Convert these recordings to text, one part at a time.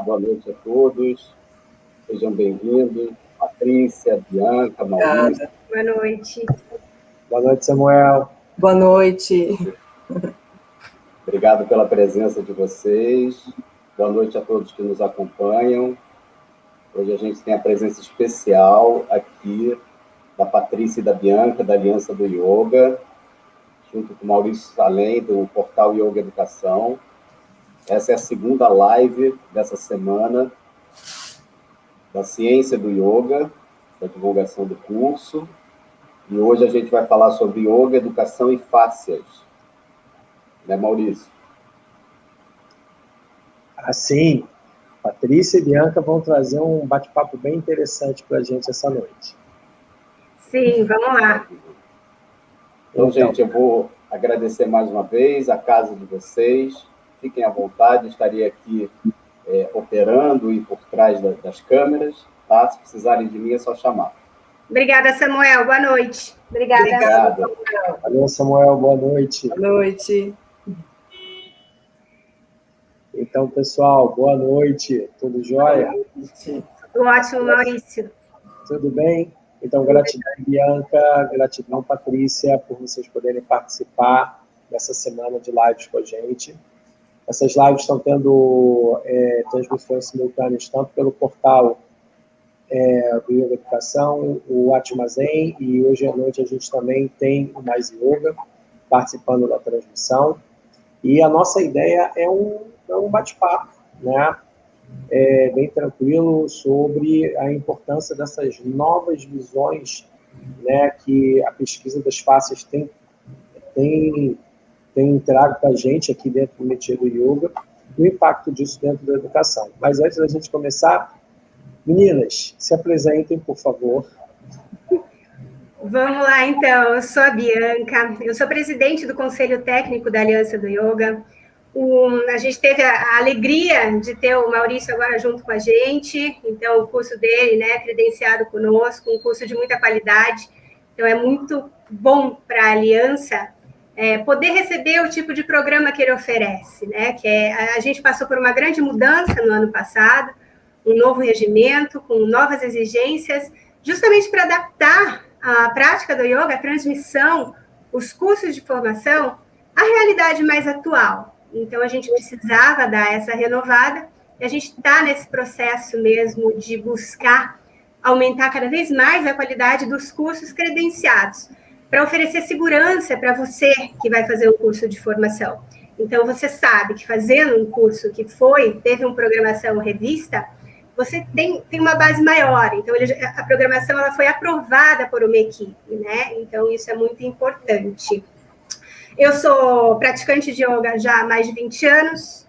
boa noite a todos. Sejam bem-vindos. Patrícia, Bianca, Maurício. Boa noite. Boa noite, Samuel. Boa noite. Obrigado pela presença de vocês. Boa noite a todos que nos acompanham. Hoje a gente tem a presença especial aqui da Patrícia e da Bianca, da Aliança do Yoga, junto com o Maurício Salem, do portal Yoga Educação. Essa é a segunda live dessa semana da Ciência do Yoga, da divulgação do curso. E hoje a gente vai falar sobre Yoga, Educação e Fáscias. Né, Maurício? Assim, Patrícia e Bianca vão trazer um bate-papo bem interessante para a gente essa noite. Sim, vamos lá. Então, gente, eu vou agradecer mais uma vez a casa de vocês. Fiquem à vontade, estarei aqui operando e por trás das câmeras, tá? Se precisarem de mim, é só chamar. Obrigada, Samuel. Boa noite. Obrigada. Valeu, Samuel. Boa noite. Boa noite. Então, pessoal, boa noite. Tudo jóia? Tudo ótimo, Maurício. Tudo bem? Então, gratidão, Bianca, gratidão, Patrícia, por vocês poderem participar dessa semana de lives com a gente. Essas lives estão tendo transmissões simultâneas tanto pelo portal do Yoga Educação, o Atmazen, e hoje à noite a gente também tem o Mais Yoga participando da transmissão. E a nossa ideia é um bate-papo, né? Bem tranquilo sobre a importância dessas novas visões, né, que a pesquisa das fáscias tem trago para a gente aqui dentro do métier do yoga, e o impacto disso dentro da educação. Mas antes da gente começar, meninas, se apresentem, por favor. Vamos lá, então. Eu sou a Bianca, eu sou presidente do Conselho Técnico da Aliança do Yoga. A gente teve a alegria de ter o Maurício agora junto com a gente, então o curso dele, né, credenciado conosco, um curso de muita qualidade, então é muito bom para a Aliança poder receber o tipo de programa que ele oferece, né, a gente passou por uma grande mudança no ano passado, um novo regimento, com novas exigências, justamente para adaptar a prática do yoga, a transmissão, os cursos de formação, à realidade mais atual. Então, a gente precisava dar essa renovada, e a gente está nesse processo mesmo de buscar aumentar cada vez mais a qualidade dos cursos credenciados, para oferecer segurança para você que vai fazer o curso de formação. Então, você sabe que fazendo um curso que teve uma programação revista, você tem uma base maior. Então, a programação ela foi aprovada por uma equipe, né? Então, isso é muito importante. Eu sou praticante de yoga já há mais de 20 anos,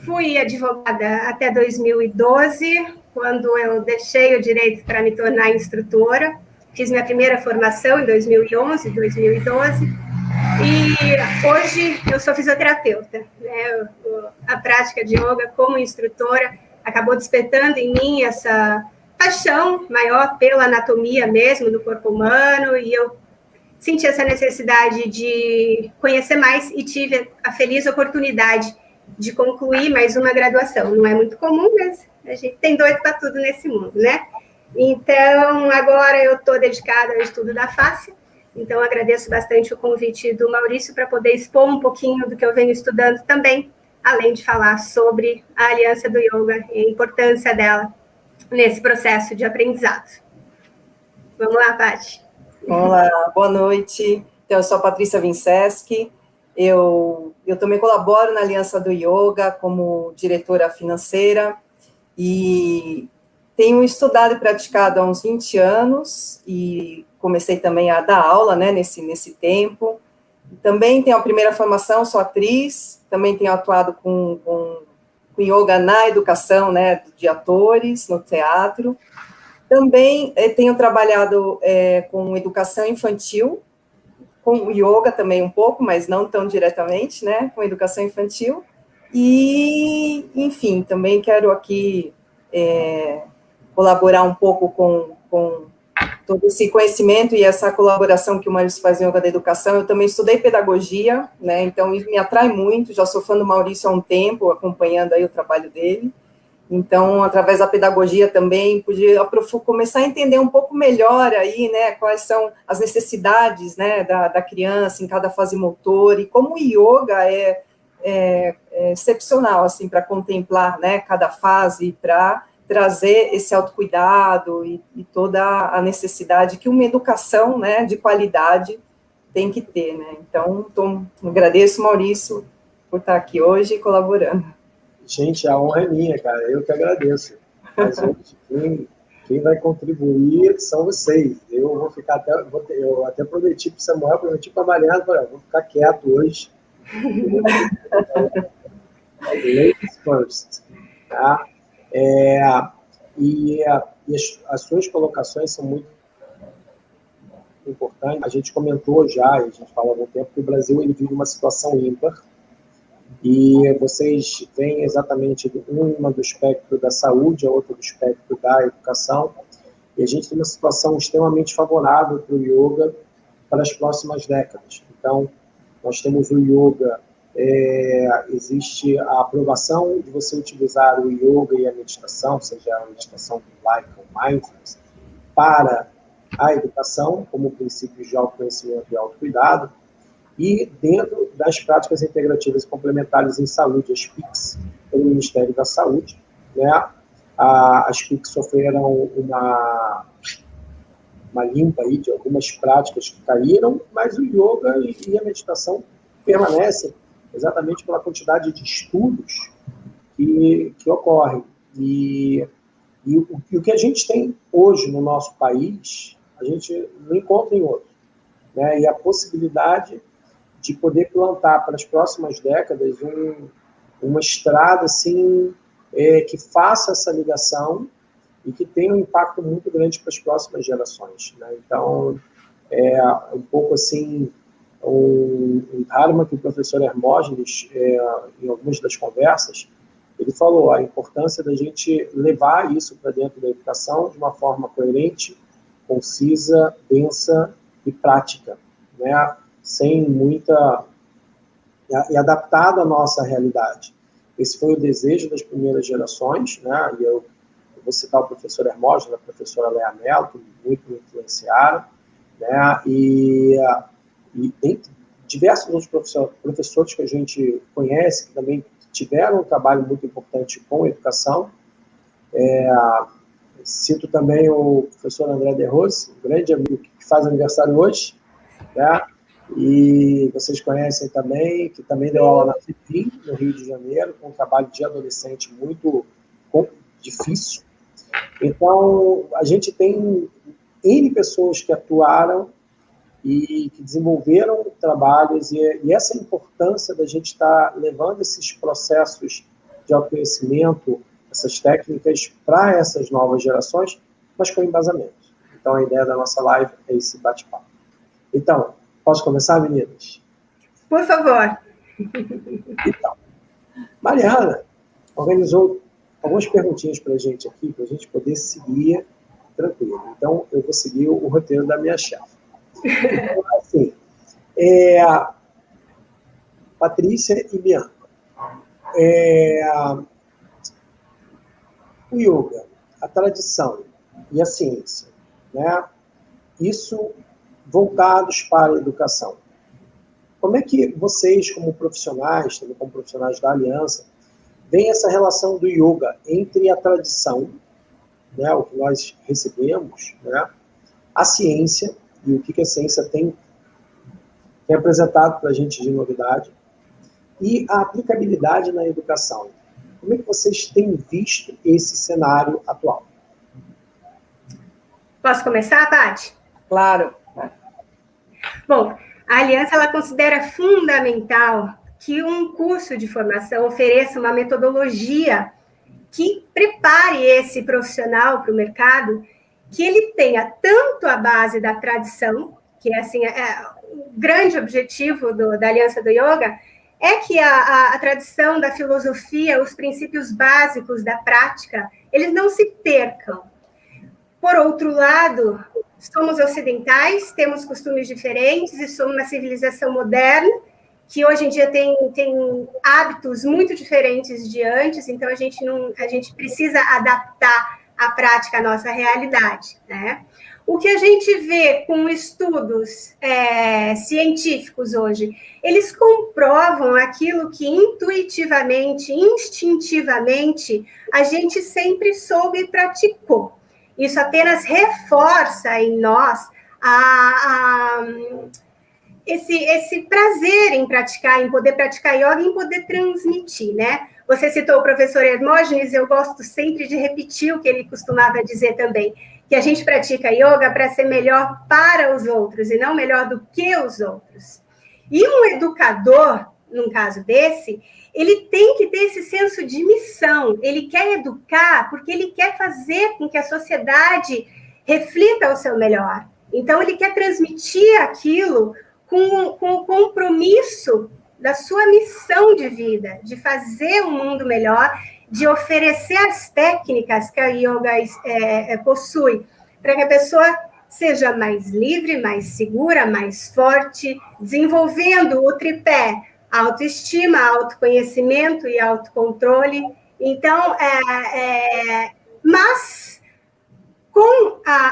fui advogada até 2012, quando eu deixei o direito para me tornar instrutora, fiz minha primeira formação em 2011, 2012, e hoje eu sou fisioterapeuta, né? A prática de yoga como instrutora acabou despertando em mim essa paixão maior pela anatomia mesmo do corpo humano, e eu senti essa necessidade de conhecer mais e tive a feliz oportunidade de concluir mais uma graduação. Não é muito comum, mas a gente tem doido para tudo nesse mundo, né? Então, agora eu estou dedicada ao estudo da face, então agradeço bastante o convite do Maurício para poder expor um pouquinho do que eu venho estudando também, além de falar sobre a Aliança do Yoga e a importância dela nesse processo de aprendizado. Vamos lá, Paty. Olá, boa noite. Então, eu sou a Patrícia Vinceschi, eu também colaboro na Aliança do Yoga como diretora financeira e tenho estudado e praticado há uns 20 anos e comecei também a dar aula, né, nesse tempo. Também tenho a primeira formação, sou atriz, também tenho atuado com yoga na educação, né, de atores, no teatro. Também tenho trabalhado com educação infantil, com yoga também um pouco, mas não tão diretamente, né, com educação infantil. E, enfim, também quero aqui colaborar um pouco com todo esse conhecimento e essa colaboração que o Maurício faz em yoga da educação. Eu também estudei pedagogia, né, então isso me atrai muito, já sou fã do Maurício há um tempo, acompanhando aí o trabalho dele. Então, através da pedagogia também, podia começar a entender um pouco melhor aí, né, quais são as necessidades, né, da criança em cada fase motor, e como o yoga é excepcional, assim, para contemplar, né, cada fase, para trazer esse autocuidado e toda a necessidade que uma educação, né, de qualidade tem que ter, né. Então, agradeço, Maurício, por estar aqui hoje colaborando. Gente, a honra é minha, cara. Eu que agradeço. Mas hoje, quem vai contribuir são vocês. Eu vou ficar eu até prometi para o Samuel, prometi para a Mariana, vou ficar quieto hoje. Ladies first. Tá? E as suas colocações são muito importantes. A gente comentou já, e a gente fala há algum tempo, que o Brasil ele vive uma situação ímpar. E vocês veem exatamente uma do espectro da saúde, a outra do espectro da educação, e a gente tem uma situação extremamente favorável para o yoga para as próximas décadas. Então, nós temos o yoga, existe a aprovação de você utilizar o yoga e a meditação, seja a meditação like ou mindfulness, para a educação, como princípios de autoconhecimento e autocuidado, e dentro das práticas integrativas e complementares em saúde, as PICs, pelo Ministério da Saúde, né? As PICs sofreram uma limpa aí de algumas práticas que caíram, mas o yoga e a meditação permanecem exatamente pela quantidade de estudos que ocorrem. E o que a gente tem hoje no nosso país, a gente não encontra em outro, né? E a possibilidade de poder plantar para as próximas décadas uma estrada assim, que faça essa ligação e que tenha um impacto muito grande para as próximas gerações, né? Então, um pouco assim, um dharma que o professor Hermógenes, em algumas das conversas, ele falou a importância da gente levar isso para dentro da educação de uma forma coerente, concisa, densa e prática, né? Sem muita... e adaptado à nossa realidade. Esse foi o desejo das primeiras gerações, né? E eu vou citar o professor Hermógenes, a professora Lea Mello, que muito me influenciaram, né? E tem diversos outros professores que a gente conhece, que também tiveram um trabalho muito importante com a educação. Cito também o professor André De Rossi, um grande amigo que faz aniversário hoje, né? E vocês conhecem também, que também deu aula na FIPIM, no Rio de Janeiro, com um trabalho de adolescente muito difícil. Então, a gente tem N pessoas que atuaram e que desenvolveram trabalhos, e essa importância da gente estar levando esses processos de autoconhecimento, essas técnicas, para essas novas gerações, mas com embasamento. Então, a ideia da nossa live é esse bate-papo. Então, posso começar, meninas? Por favor. Então, Mariana organizou algumas perguntinhas para a gente aqui, para a gente poder seguir tranquilo. Então, eu vou seguir o roteiro da minha chefe. Então, assim, Patrícia e Bianca. O yoga, a tradição e a ciência, né? Isso voltados para a educação. Como é que vocês, como profissionais, também como profissionais da Aliança, veem essa relação do yoga entre a tradição, né, o que nós recebemos, né, a ciência, e o que a ciência tem apresentado para a gente de novidade, e a aplicabilidade na educação? Como é que vocês têm visto esse cenário atual? Posso começar, Paty? Claro. Bom, a Aliança ela considera fundamental que um curso de formação ofereça uma metodologia que prepare esse profissional para o mercado, que ele tenha tanto a base da tradição, que assim, o grande objetivo da Aliança do Yoga é que a tradição da filosofia, os princípios básicos da prática, eles não se percam. Por outro lado, somos ocidentais, temos costumes diferentes e somos uma civilização moderna, que hoje em dia tem hábitos muito diferentes de antes, então a gente precisa adaptar a prática à nossa realidade, né? O que a gente vê com estudos científicos hoje, eles comprovam aquilo que intuitivamente, instintivamente, a gente sempre soube e praticou. Isso apenas reforça em nós esse prazer em praticar, em poder praticar yoga e em poder transmitir, né? Você citou o professor Hermógenes, eu gosto sempre de repetir o que ele costumava dizer também, que a gente pratica yoga para ser melhor para os outros e não melhor do que os outros. E um educador, num caso desse, ele tem que ter esse senso de missão, ele quer educar porque ele quer fazer com que a sociedade reflita o seu melhor. Então, ele quer transmitir aquilo com o compromisso da sua missão de vida, de fazer um mundo melhor, de oferecer as técnicas que a yoga possui, para que a pessoa seja mais livre, mais segura, mais forte, desenvolvendo o tripé, autoestima, autoconhecimento e autocontrole. Então, mas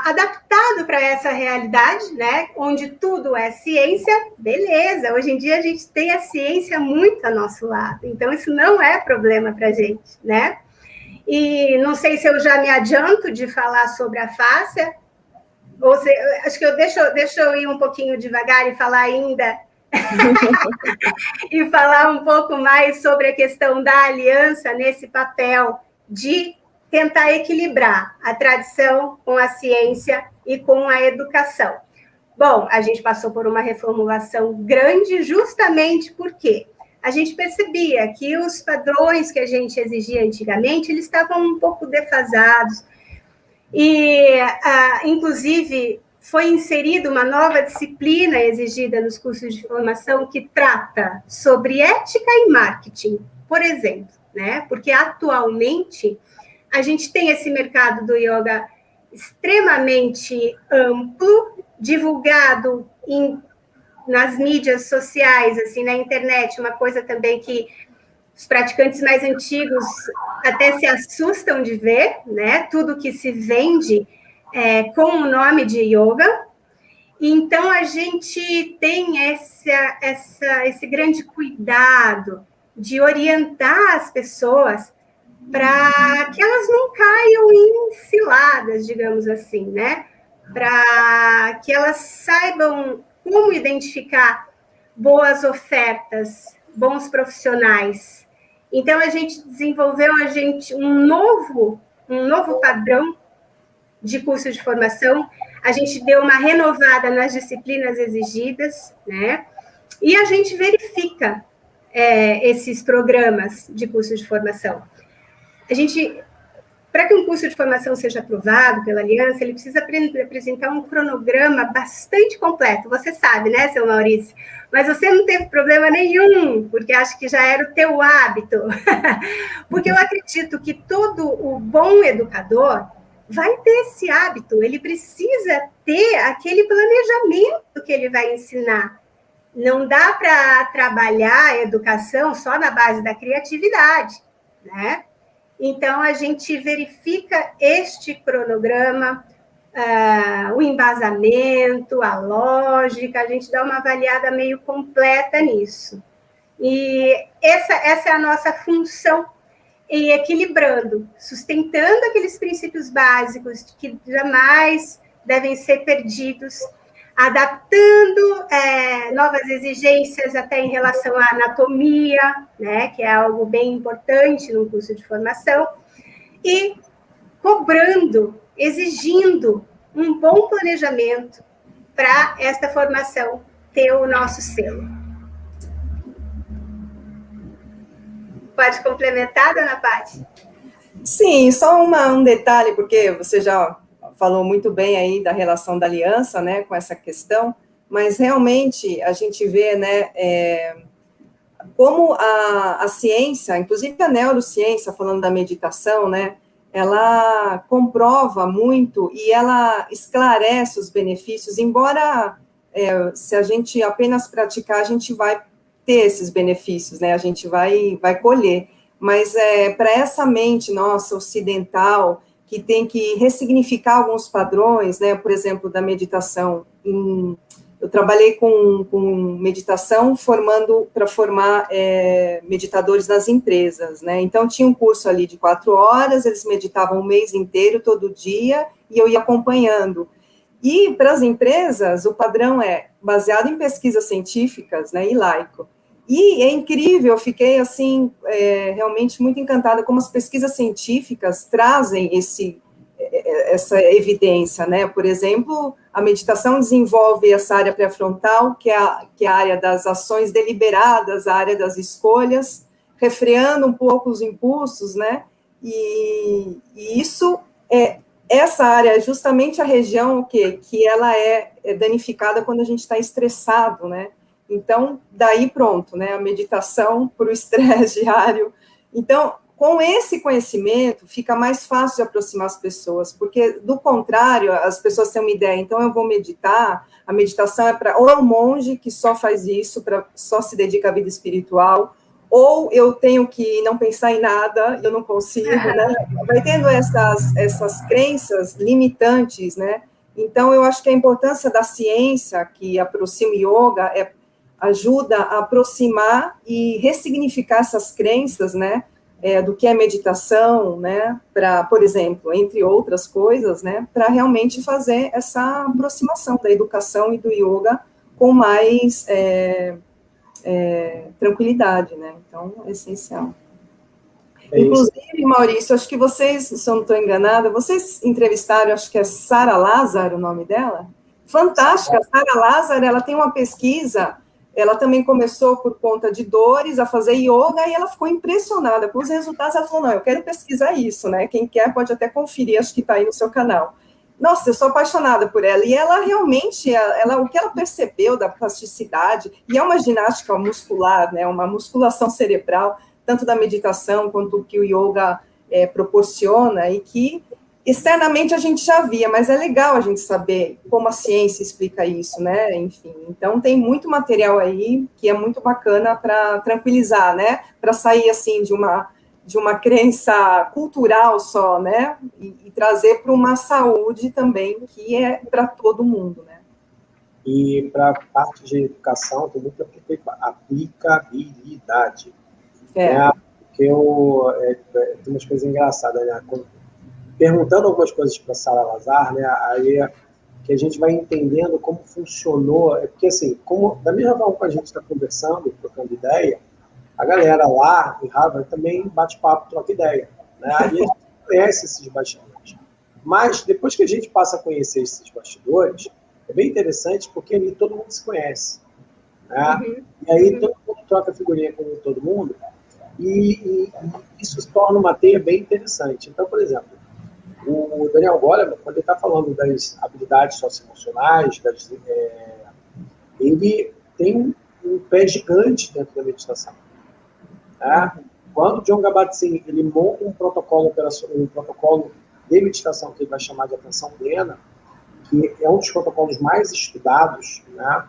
adaptado para essa realidade, né, onde tudo é ciência, beleza. Hoje em dia a gente tem a ciência muito a nosso lado, então isso não é problema para a gente, né? E não sei se eu já me adianto de falar sobre a fáscia, ou se, acho que deixa eu ir um pouquinho devagar e falar ainda e falar um pouco mais sobre a questão da aliança nesse papel de tentar equilibrar a tradição com a ciência e com a educação. Bom, a gente passou por uma reformulação grande justamente porque a gente percebia que os padrões que a gente exigia antigamente, eles estavam um pouco defasados. E, inclusive, foi inserida uma nova disciplina exigida nos cursos de formação que trata sobre ética e marketing, por exemplo, né? Porque atualmente a gente tem esse mercado do yoga extremamente amplo, divulgado nas mídias sociais, assim, na internet, uma coisa também que os praticantes mais antigos até se assustam de ver, né? Tudo que se vende com o nome de yoga. Então, a gente tem esse grande cuidado de orientar as pessoas para que elas não caiam em ciladas, digamos assim, né? Para que elas saibam como identificar boas ofertas, bons profissionais. Então, a gente desenvolveu um novo padrão de curso de formação, a gente deu uma renovada nas disciplinas exigidas, né? E a gente verifica esses programas de curso de formação. Para que um curso de formação seja aprovado pela Aliança, ele precisa apresentar um cronograma bastante completo. Você sabe, né, seu Maurício? Mas você não teve problema nenhum, porque acho que já era o teu hábito. Porque eu acredito que todo o bom educador vai ter esse hábito, ele precisa ter aquele planejamento que ele vai ensinar. Não dá para trabalhar a educação só na base da criatividade, né? Então, a gente verifica este cronograma, o embasamento, a lógica, a gente dá uma avaliada meio completa nisso. E essa é a nossa função, e equilibrando, sustentando aqueles princípios básicos que jamais devem ser perdidos, adaptando novas exigências até em relação à anatomia, né, que é algo bem importante no curso de formação, e cobrando, exigindo um bom planejamento para esta formação ter o nosso selo. Pode complementar, dona Paty? Sim, só um detalhe, porque você já falou muito bem aí da relação da aliança, né, com essa questão, mas realmente a gente vê, né, como a ciência, inclusive a neurociência, falando da meditação, né, ela comprova muito e ela esclarece os benefícios, embora se a gente apenas praticar, a gente vai ter esses benefícios, né? A gente vai colher. Mas para essa mente nossa ocidental, que tem que ressignificar alguns padrões, né? Por exemplo, da meditação. Eu trabalhei com meditação para formar meditadores nas empresas, né? Então, tinha um curso ali de 4 horas, eles meditavam o mês inteiro, todo dia, e eu ia acompanhando. E, para as empresas, o padrão é baseado em pesquisas científicas, né, e laico. E é incrível, eu fiquei, assim, realmente muito encantada como as pesquisas científicas trazem essa evidência, né? Por exemplo, a meditação desenvolve essa área pré-frontal, que é a área das ações deliberadas, a área das escolhas, refreando um pouco os impulsos, né? E isso essa área é justamente a região que ela é danificada quando a gente está estressado, né? Então, daí pronto, né? A meditação para o estresse diário. Então, com esse conhecimento, fica mais fácil de aproximar as pessoas, porque, do contrário, as pessoas têm uma ideia, então eu vou meditar, a meditação é para, ou é um monge que só faz isso, só se dedica à vida espiritual, ou eu tenho que não pensar em nada, eu não consigo, né? Vai tendo essas crenças limitantes, né? Então, eu acho que a importância da ciência, que aproxima o yoga, ajuda a aproximar e ressignificar essas crenças, né? Do que é meditação, né? Para, por exemplo, entre outras coisas, né? Para realmente fazer essa aproximação da educação e do yoga com mais tranquilidade, né? Então, é essencial. Inclusive, Maurício, acho que vocês, se eu não estou enganada, vocês entrevistaram, acho que é Sara Lázaro o nome dela? Fantástica, Sara Lázaro, ela tem uma pesquisa, ela também começou por conta de dores a fazer yoga e ela ficou impressionada com os resultados, ela falou, não, eu quero pesquisar isso, né? Quem quer pode até conferir, acho que está aí no seu canal. Nossa, eu sou apaixonada por ela, e ela realmente, o que ela percebeu da plasticidade, e é uma ginástica muscular, né, uma musculação cerebral, tanto da meditação quanto do que o yoga proporciona, e que externamente a gente já via, mas é legal a gente saber como a ciência explica isso, né, enfim, então tem muito material aí que é muito bacana para tranquilizar, né, para sair, assim, de uma crença cultural só, né, e trazer para uma saúde também, que é para todo mundo, né. E para a parte de educação, tem muita aplicabilidade. Né? Porque tem umas coisas engraçadas, né? Perguntando algumas coisas para a Sara Lazar, né? Aí que a gente vai entendendo como funcionou, porque assim, da mesma forma que a gente está conversando, trocando ideia, a galera lá em Harvard também bate papo, troca ideia, né? E a gente conhece esses bastidores. Mas depois que a gente passa a conhecer esses bastidores, é bem interessante porque ali todo mundo se conhece, né? E aí todo mundo troca figurinha com todo mundo e isso se torna uma teia bem interessante. Então, por exemplo, o Daniel Goleman, quando ele está falando das habilidades socioemocionais, ele tem um pé gigante dentro da meditação. Tá? Quando o John Kabat-Zinn ele monta um protocolo de meditação que ele vai chamar de atenção plena, que é um dos protocolos mais estudados, né?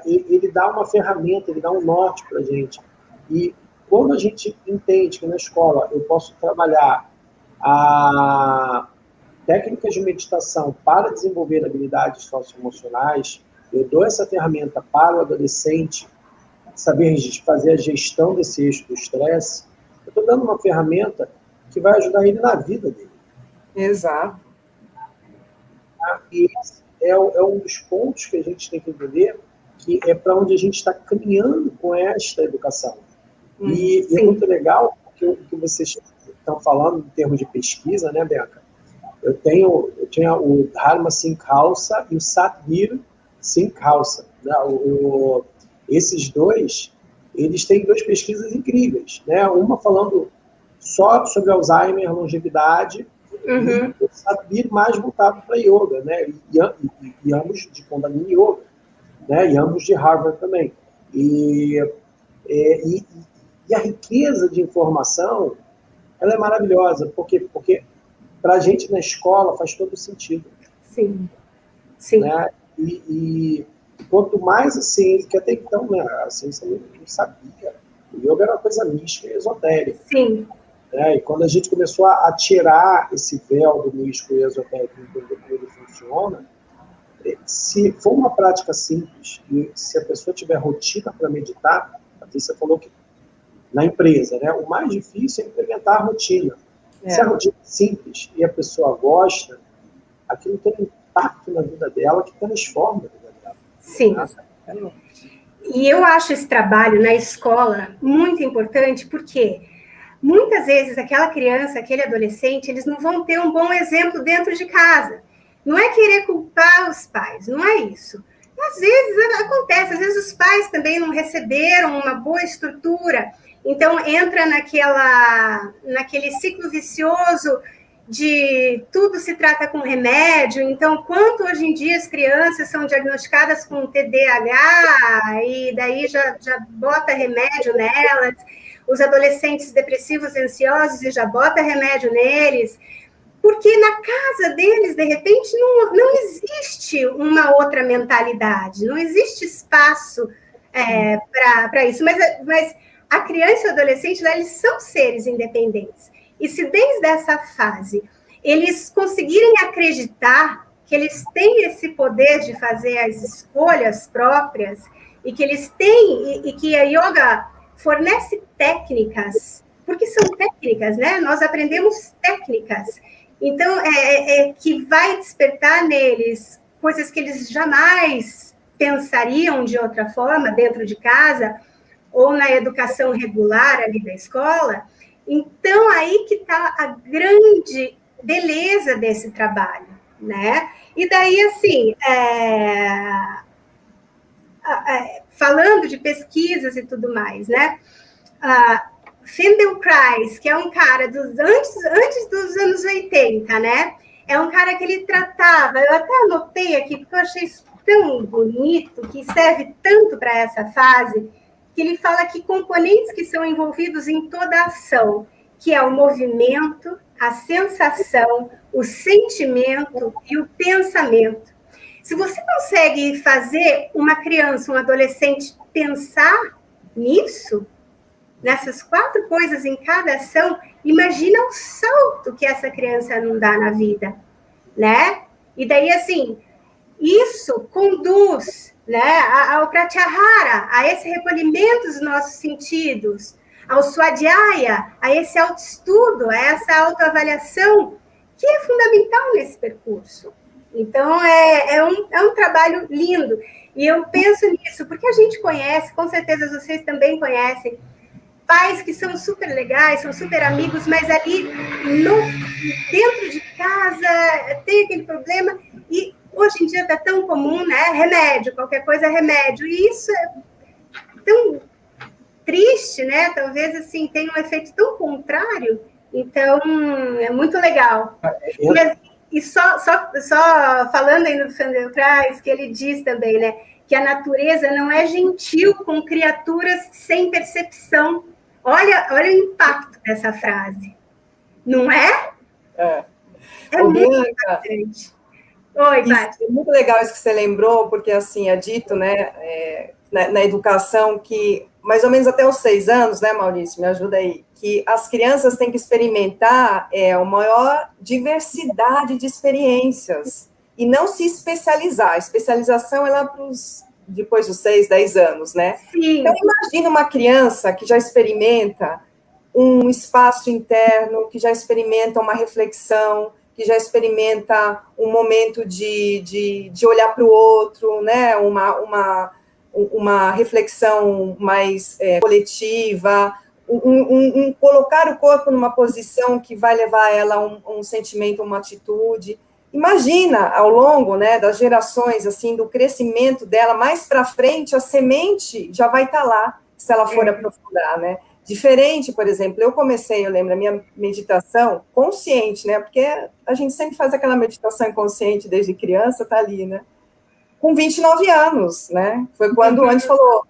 Ele dá uma ferramenta, ele dá um norte para a gente. E quando a gente entende que na escola eu posso trabalhar técnicas de meditação para desenvolver habilidades socioemocionais, eu dou essa ferramenta para o adolescente saber fazer a gestão desse eixo do estresse, eu estou dando uma ferramenta que vai ajudar ele na vida dele. Exato. E esse é um dos pontos que a gente tem que entender, que é para onde a gente está caminhando com esta educação. E é muito legal o que vocês estão falando em termos de pesquisa, né, Bianca? Eu tinha o Dharma Singh Khalsa e o Satbir Singh Khalsa. Né? Esses dois, eles têm 2 pesquisas incríveis, né? Uma falando só sobre Alzheimer, longevidade, e o Satbir mais voltado para yoga, né? E ambos de Kundalini Yoga, né? E ambos de Harvard também. E a riqueza de informação, ela é maravilhosa, porque para a gente na escola faz todo sentido. Sim, sim. Né? E quanto mais assim, que até então, né, a ciência não sabia. O yoga era uma coisa mística e esotérica. Sim. Né? E quando a gente começou a tirar esse véu do místico e esotérico, entender como ele funciona, se for uma prática simples, e se a pessoa tiver rotina para meditar, a Patrícia falou que na empresa, né, o mais difícil é implementar a rotina. Se a rotina é simples e a pessoa gosta, aquilo tem um impacto na vida dela que transforma a vida dela. Sim. Né? E eu acho esse trabalho na escola muito importante, porque muitas vezes aquela criança, aquele adolescente, eles não vão ter um bom exemplo dentro de casa. Não é querer culpar os pais, não é isso. Às vezes acontece, às vezes os pais também não receberam uma boa estrutura, então entra naquele ciclo vicioso de tudo se trata com remédio. Então, quanto hoje em dia as crianças são diagnosticadas com TDAH e daí já bota remédio nelas, os adolescentes depressivos e ansiosos e já bota remédio neles, porque na casa deles, de repente, não existe uma outra mentalidade, não existe espaço para isso. Mas a criança e o adolescente, eles são seres independentes. E se desde essa fase eles conseguirem acreditar que eles têm esse poder de fazer as escolhas próprias e que eles têm, e que a yoga fornece técnicas, porque são técnicas, né? Nós aprendemos técnicas. Então, que vai despertar neles coisas que eles jamais pensariam de outra forma dentro de casa ou na educação regular ali da escola. Então, aí que está a grande beleza desse trabalho, né? E daí, assim, falando de pesquisas e tudo mais, né? Feldenkrais, que é um cara antes dos anos 80, né? É um cara que ele tratava, eu até anotei aqui, porque eu achei isso tão bonito, que serve tanto para essa fase, que ele fala que componentes que são envolvidos em toda a ação, que é o movimento, a sensação, o sentimento e o pensamento. Se você consegue fazer uma criança, um adolescente pensar nisso, nessas 4 coisas em cada ação, imagina o salto que essa criança não dá na vida, né? E daí, assim, isso conduz, né, ao pratyahara, a esse recolhimento dos nossos sentidos, ao swadhyaya, a esse autoestudo, a essa autoavaliação, que é fundamental nesse percurso. Então, é um trabalho lindo. E eu penso nisso, porque a gente conhece, com certeza vocês também conhecem, pais que são super legais, são super amigos, mas ali dentro de casa tem aquele problema, e hoje em dia está tão comum, né? Remédio, qualquer coisa é remédio, e isso é tão triste, né? Talvez assim tenha um efeito tão contrário, então é muito legal. E só falando ainda do Feldenkrais, que ele diz também, né? Que a natureza não é gentil com criaturas sem percepção. Olha o impacto dessa frase. Não é? É muito importante. Oi, Paty. É muito legal isso que você lembrou, porque, assim, é dito, né, na educação que, mais ou menos até os 6 anos, né, Maurício, me ajuda aí, que as crianças têm que experimentar a maior diversidade de experiências e não se especializar. A especialização é lá para depois dos 6, 10 anos, né? Sim. Então, imagina uma criança que já experimenta um espaço interno, que já experimenta uma reflexão, que já experimenta um momento de olhar para o outro, né? Uma reflexão mais coletiva, colocar o corpo numa posição que vai levar ela a um sentimento, uma atitude. Imagina, ao longo, né, das gerações, assim, do crescimento dela, mais para frente, a semente já vai estar lá, se ela for aprofundar, né? Diferente, por exemplo, eu lembro, a minha meditação consciente, né? Porque a gente sempre faz aquela meditação inconsciente desde criança, tá ali, né? Com 29 anos, né? Foi quando o Andy falou,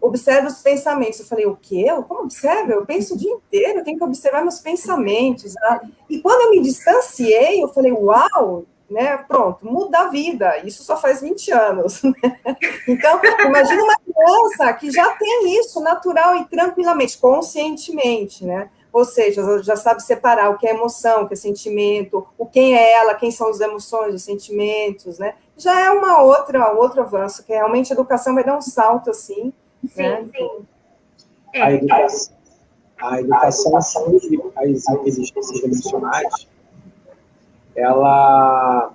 observa os pensamentos. Eu falei, o quê? Como observa? Eu penso o dia inteiro, eu tenho que observar meus pensamentos. Né? E quando eu me distanciei, eu falei, uau, né, pronto, muda a vida, isso só faz 20 anos, né? Então, imagina uma criança que já tem isso natural e tranquilamente, conscientemente, né? Ou seja, já sabe separar o que é emoção, o que é sentimento, o quem é ela, quem são as emoções, os sentimentos, né? Já é outro avanço, que realmente a educação vai dar um salto, assim, sim, né? sim. A educação sobre as inteligências emocionais, ela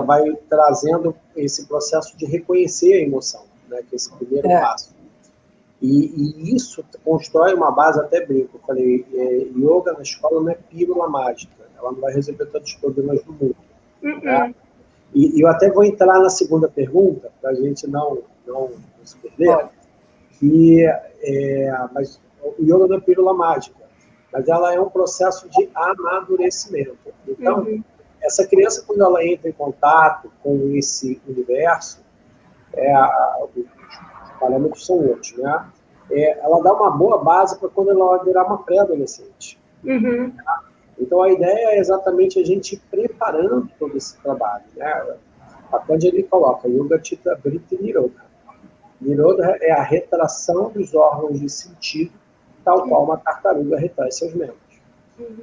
vai trazendo esse processo de reconhecer a emoção, né, que é esse primeiro passo. E isso constrói uma base, até brinco, eu falei, yoga na escola não é pílula mágica, ela não vai resolver todos os problemas do mundo. Né? E eu até vou entrar na segunda pergunta, para a gente não se perder, mas o yoga não é pílula mágica, mas ela é um processo de amadurecimento. Então, essa criança, quando ela entra em contato com esse universo, os parâmetros são outros, né? Ela dá uma boa base para quando ela vai virar uma pré-adolescente. Então, a ideia é exatamente a gente ir preparando todo esse trabalho, né? Onde ele coloca Yoga Chitta Vritti Nirodha. Nirodha é a retração dos órgãos de sentido, tal qual uma tartaruga retrai seus membros.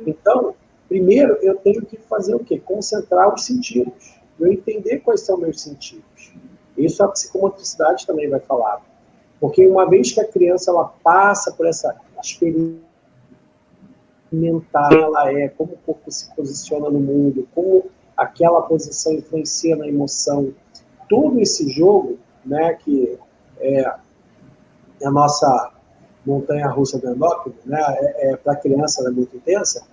Então, primeiro, eu tenho que fazer o quê? Concentrar os sentidos. Eu entender quais são meus sentidos. Isso a psicomotricidade também vai falar. Porque uma vez que a criança ela passa por essa experiência mental, ela como o corpo se posiciona no mundo, como aquela posição influencia na emoção, todo esse jogo, né, que é a nossa montanha-russa do endócrino, né, para a criança ela é muito intensa,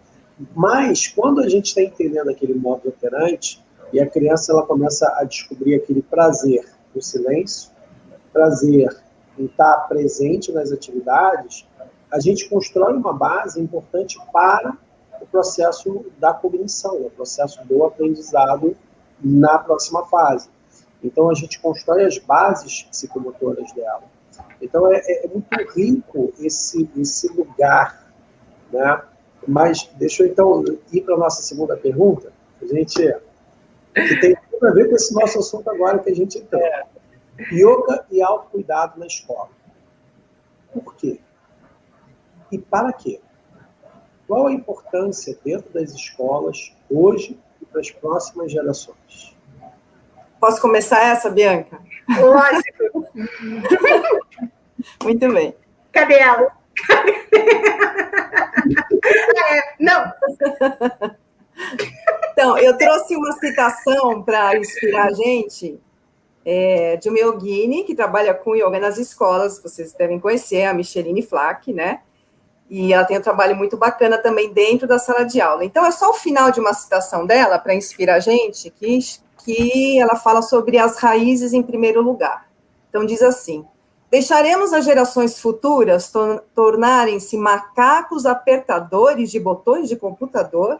mas quando a gente está entendendo aquele modo operante, e a criança ela começa a descobrir aquele prazer no silêncio, prazer em estar presente nas atividades, a gente constrói uma base importante para o processo da cognição, o processo do aprendizado na próxima fase. Então, a gente constrói as bases psicomotoras dela. Então, é muito rico esse lugar, né? Mas deixa eu, então, ir para a nossa segunda pergunta, que tem tudo a ver com esse nosso assunto agora que a gente tem. Yoga e autocuidado na escola. Por quê? E para quê? Qual a importância dentro das escolas hoje e para as próximas gerações? Posso começar essa, Bianca? Lógico. Muito bem. Cadê ela? Não. Então, eu trouxe uma citação para inspirar a gente, de uma yogini que trabalha com yoga nas escolas, vocês devem conhecer, a Micheline Flack, né? E ela tem um trabalho muito bacana também dentro da sala de aula. Então, é só o final de uma citação dela, para inspirar a gente, que ela fala sobre as raízes em primeiro lugar. Então, diz assim: deixaremos as gerações futuras tornarem-se macacos apertadores de botões de computador?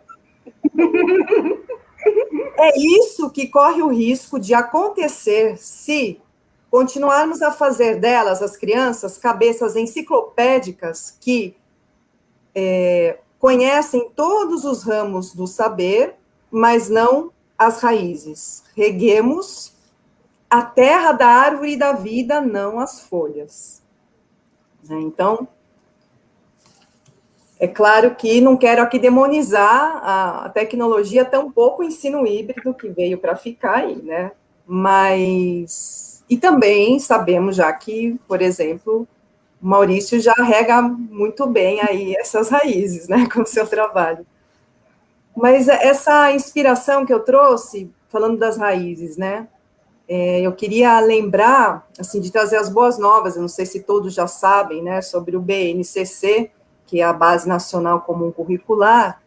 É isso que corre o risco de acontecer se continuarmos a fazer delas, as crianças, cabeças enciclopédicas que conhecem todos os ramos do saber, mas não as raízes. Reguemos a terra da árvore da vida, não as folhas. Então, é claro que não quero aqui demonizar a tecnologia, tampouco o ensino híbrido que veio para ficar aí, né? Mas... E também sabemos já que, por exemplo, o Maurício já rega muito bem aí essas raízes, né, com o seu trabalho. Mas essa inspiração que eu trouxe, falando das raízes, né, eu queria lembrar, assim, de trazer as boas novas, eu não sei se todos já sabem, né, sobre o BNCC, que é a Base Nacional Comum Curricular,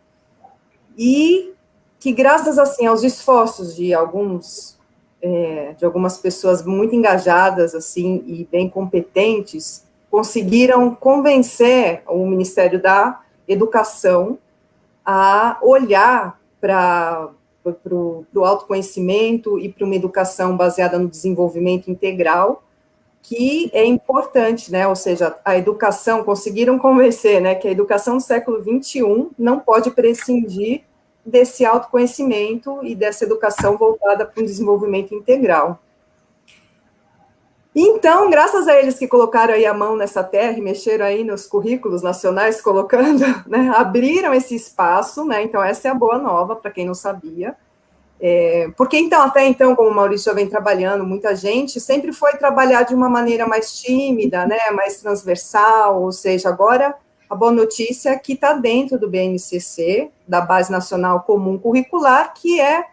e que graças, assim, aos esforços de algumas pessoas muito engajadas, assim, e bem competentes, conseguiram convencer o Ministério da Educação a olhar para o autoconhecimento e para uma educação baseada no desenvolvimento integral, que é importante, né? Ou seja, a educação, conseguiram convencer, né, que a educação do século XXI não pode prescindir desse autoconhecimento e dessa educação voltada para um desenvolvimento integral. Então, graças a eles que colocaram aí a mão nessa terra e mexeram aí nos currículos nacionais, colocando, né, abriram esse espaço, né, então essa é a boa nova, para quem não sabia, porque então, até então, como o Maurício já vem trabalhando, muita gente sempre foi trabalhar de uma maneira mais tímida, né, mais transversal, ou seja, agora a boa notícia é que está dentro do BNCC, da Base Nacional Comum Curricular, que é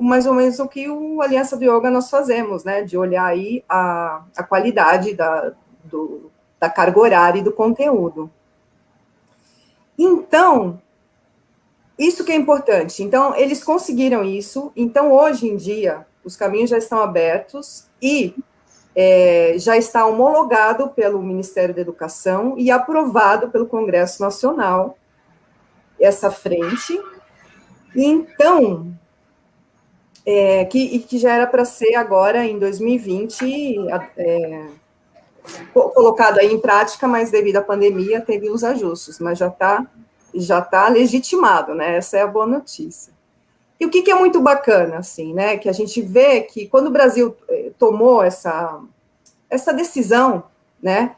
mais ou menos o que o Aliança do Yoga nós fazemos, né, de olhar aí a qualidade da carga horária e do conteúdo. Então, isso que é importante. Então, eles conseguiram isso. Então, hoje em dia, os caminhos já estão abertos e já está homologado pelo Ministério da Educação e aprovado pelo Congresso Nacional essa frente. Então, que já era para ser agora, em 2020, colocado aí em prática, mas devido à pandemia teve os ajustes, mas já tá legitimado, né? Essa é a boa notícia. E o que é muito bacana, assim, né? Que a gente vê que quando o Brasil tomou essa decisão, né?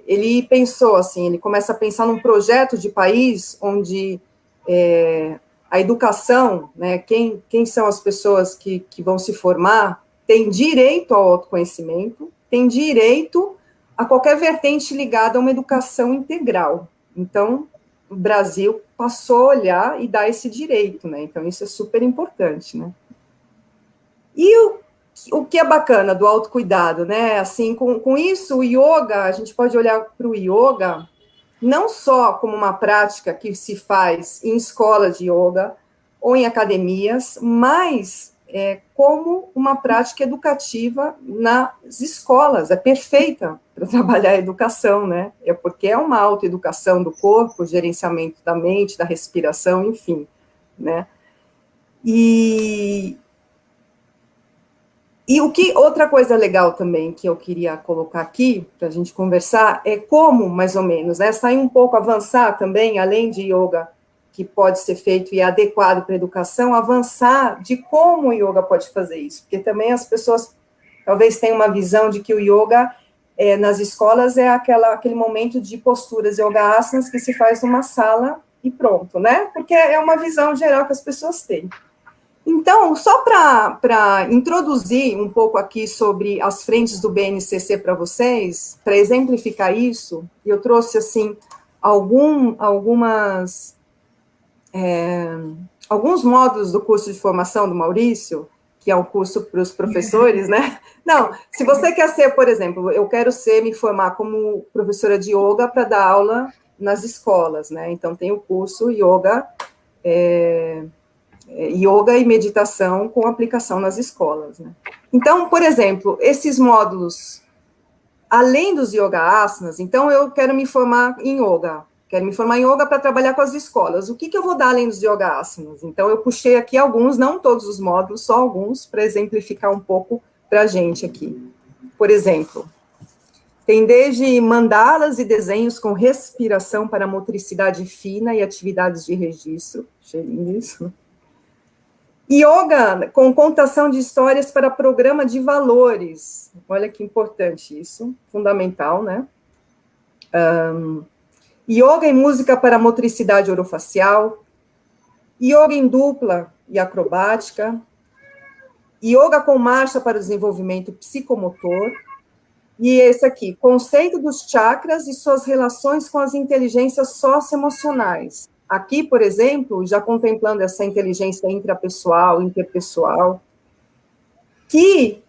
Ele pensou assim, ele começa a pensar num projeto de país onde a educação, né, quem são as pessoas que vão se formar, tem direito ao autoconhecimento, tem direito a qualquer vertente ligada a uma educação integral. Então, o Brasil passou a olhar e dar esse direito, né? Então, isso é super importante, né? E o que é bacana do autocuidado, né? Assim, com isso, o yoga, a gente pode olhar para o yoga não só como uma prática que se faz em escolas de yoga ou em academias, mas como uma prática educativa nas escolas. É perfeita para trabalhar a educação, né? Porque é uma autoeducação do corpo, gerenciamento da mente, da respiração, enfim, né? E outra coisa legal também que eu queria colocar aqui, para a gente conversar, é como, mais ou menos, né, sair um pouco, avançar também, além de yoga, que pode ser feito e é adequado para a educação, avançar de como o yoga pode fazer isso, porque também as pessoas talvez tenham uma visão de que o yoga nas escolas é aquele momento de posturas yoga asanas que se faz numa sala e pronto, né, porque é uma visão geral que as pessoas têm. Então, só para introduzir um pouco aqui sobre as frentes do BNCC para vocês, para exemplificar isso, eu trouxe, assim, alguns módulos do curso de formação do Maurício, que é um curso para os professores, né? Não, se você quer ser, por exemplo, eu quero me formar como professora de yoga para dar aula nas escolas, né? Então, tem o curso yoga e meditação com aplicação nas escolas, né? Então, por exemplo, esses módulos, além dos yoga asanas, então eu quero me formar em yoga para trabalhar com as escolas. O que eu vou dar além dos yoga asanas? Então, eu puxei aqui alguns, não todos os módulos, só alguns, para exemplificar um pouco para a gente aqui. Por exemplo, tem desde mandalas e desenhos com respiração para motricidade fina e atividades de registro. Achei lindo isso. Yoga com contação de histórias para programa de valores. Olha que importante isso, fundamental, né? Yoga e música para motricidade orofacial. Yoga em dupla e acrobática. Yoga com marcha para o desenvolvimento psicomotor. E esse aqui, conceito dos chakras e suas relações com as inteligências socioemocionais. Aqui, por exemplo, já contemplando essa inteligência intrapessoal, interpessoal, que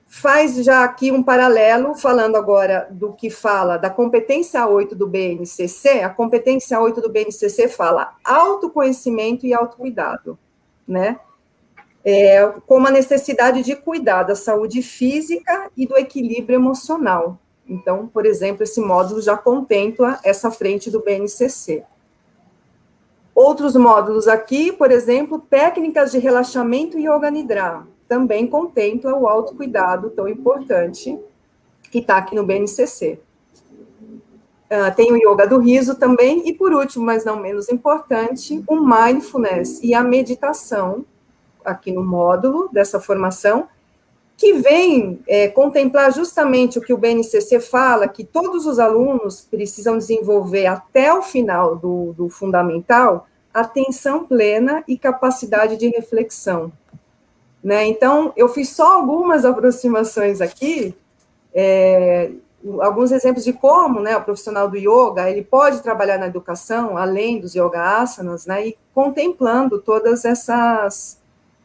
faz já aqui um paralelo, falando agora do que fala da competência 8 do BNCC, a competência 8 do BNCC fala autoconhecimento e autocuidado, né? Como a necessidade de cuidar da saúde física e do equilíbrio emocional. Então, por exemplo, esse módulo já contempla essa frente do BNCC. Outros módulos aqui, por exemplo, técnicas de relaxamento e yoga nidra, também contempla o autocuidado tão importante que está aqui no BNCC. tem o yoga do riso também, e por último, mas não menos importante, o mindfulness e a meditação, aqui no módulo dessa formação, que vem contemplar justamente o que o BNCC fala, que todos os alunos precisam desenvolver até o final do fundamental, atenção plena e capacidade de reflexão. Né? Então, eu fiz só algumas aproximações aqui, alguns exemplos de como, né, o profissional do yoga, ele pode trabalhar na educação, além dos yoga asanas, né, e contemplando todas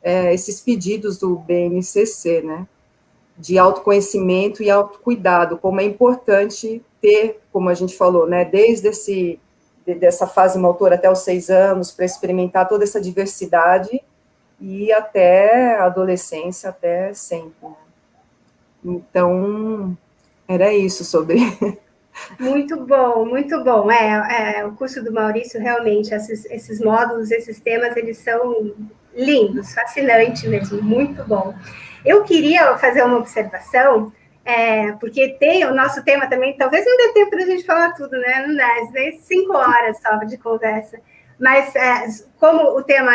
esses pedidos do BNCC, né, de autoconhecimento e autocuidado, como é importante ter, como a gente falou, né, desde dessa fase motora até os 6 anos, para experimentar toda essa diversidade, e até a adolescência, até sempre. Né? Então, era isso sobre... Muito bom, muito bom. O curso do Maurício, realmente, esses módulos, esses temas, eles são lindos, fascinante mesmo, muito bom. Eu queria fazer uma observação, porque tem o nosso tema também, talvez não dê tempo da gente falar tudo, né? Não dá, nem 5 horas só de conversa. Mas, como o tema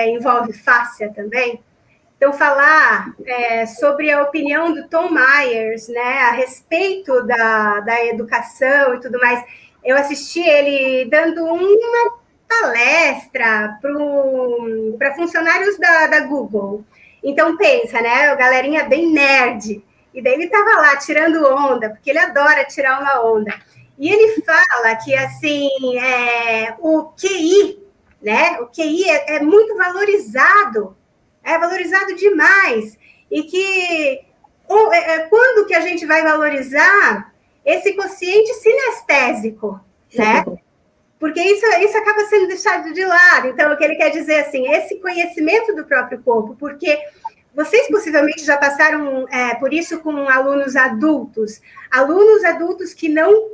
envolve fáscia também, então, falar sobre a opinião do Tom Myers, né, a respeito da educação e tudo mais. Eu assisti ele dando uma palestra para funcionários da Google. Então, pensa, né, a galerinha bem nerd. E daí ele estava lá tirando onda, porque ele adora tirar uma onda. E ele fala que, assim, o QI, né, o QI é muito valorizado, valorizado demais, e que quando que a gente vai valorizar esse quociente sinestésico, né? Porque isso acaba sendo deixado de lado. Então, o que ele quer dizer, assim, esse conhecimento do próprio corpo, porque vocês possivelmente já passaram por isso com alunos adultos que não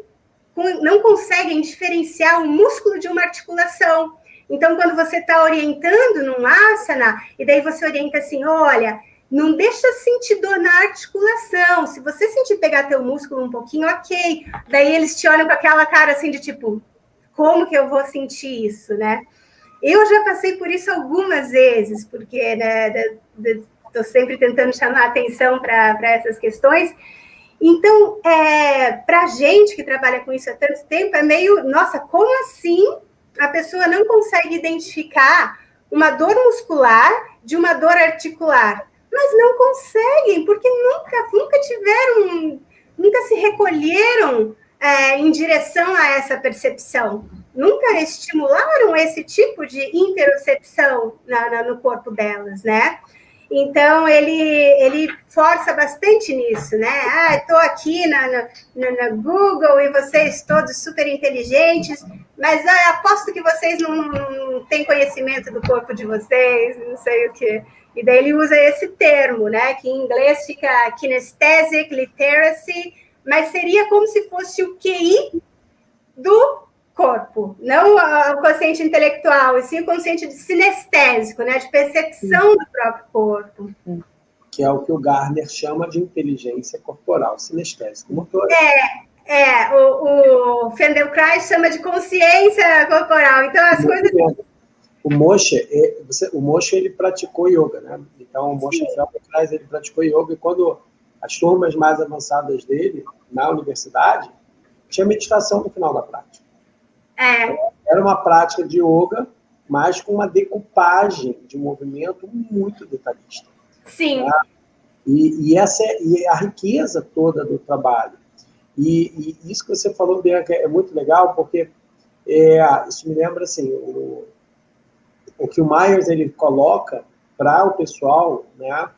conseguem diferenciar o músculo de uma articulação. Então, quando você está orientando num asana, e daí você orienta assim, olha, não deixa sentir dor na articulação, se você sentir pegar teu músculo um pouquinho, ok. Daí eles te olham com aquela cara assim de tipo, como que eu vou sentir isso, né? Eu já passei por isso algumas vezes, porque, né, estou sempre tentando chamar a atenção para essas questões. Então, para a gente que trabalha com isso há tanto tempo, é meio, nossa, como assim a pessoa não consegue identificar uma dor muscular de uma dor articular? Mas não conseguem, porque nunca se recolheram em direção a essa percepção. Nunca estimularam esse tipo de interocepção no corpo delas, né? Então, ele força bastante nisso, né? Estou aqui na Google e vocês todos super inteligentes, mas aposto que vocês não têm conhecimento do corpo de vocês, não sei o quê. E daí ele usa esse termo, né? Que em inglês fica kinesthetic literacy, mas seria como se fosse o QI do corpo, não o consciente intelectual, e sim o consciente sinestésico, né, de percepção do próprio corpo. Que é o que o Gardner chama de inteligência corporal, sinestésico motor. O Feldenkrais chama de consciência corporal. Então, as coisas... O Moshe, ele praticou yoga, né? Então, o Moshe Feldenkrais, ele praticou yoga, e quando as turmas mais avançadas dele, na universidade, tinha meditação no final da prática. Era uma prática de yoga, mas com uma decupagem de movimento muito detalhista. Sim. Tá? E essa é a riqueza toda do trabalho. E isso que você falou, Bianca, é muito legal, porque isso me lembra assim, o que o Myers ele coloca para o pessoal, né,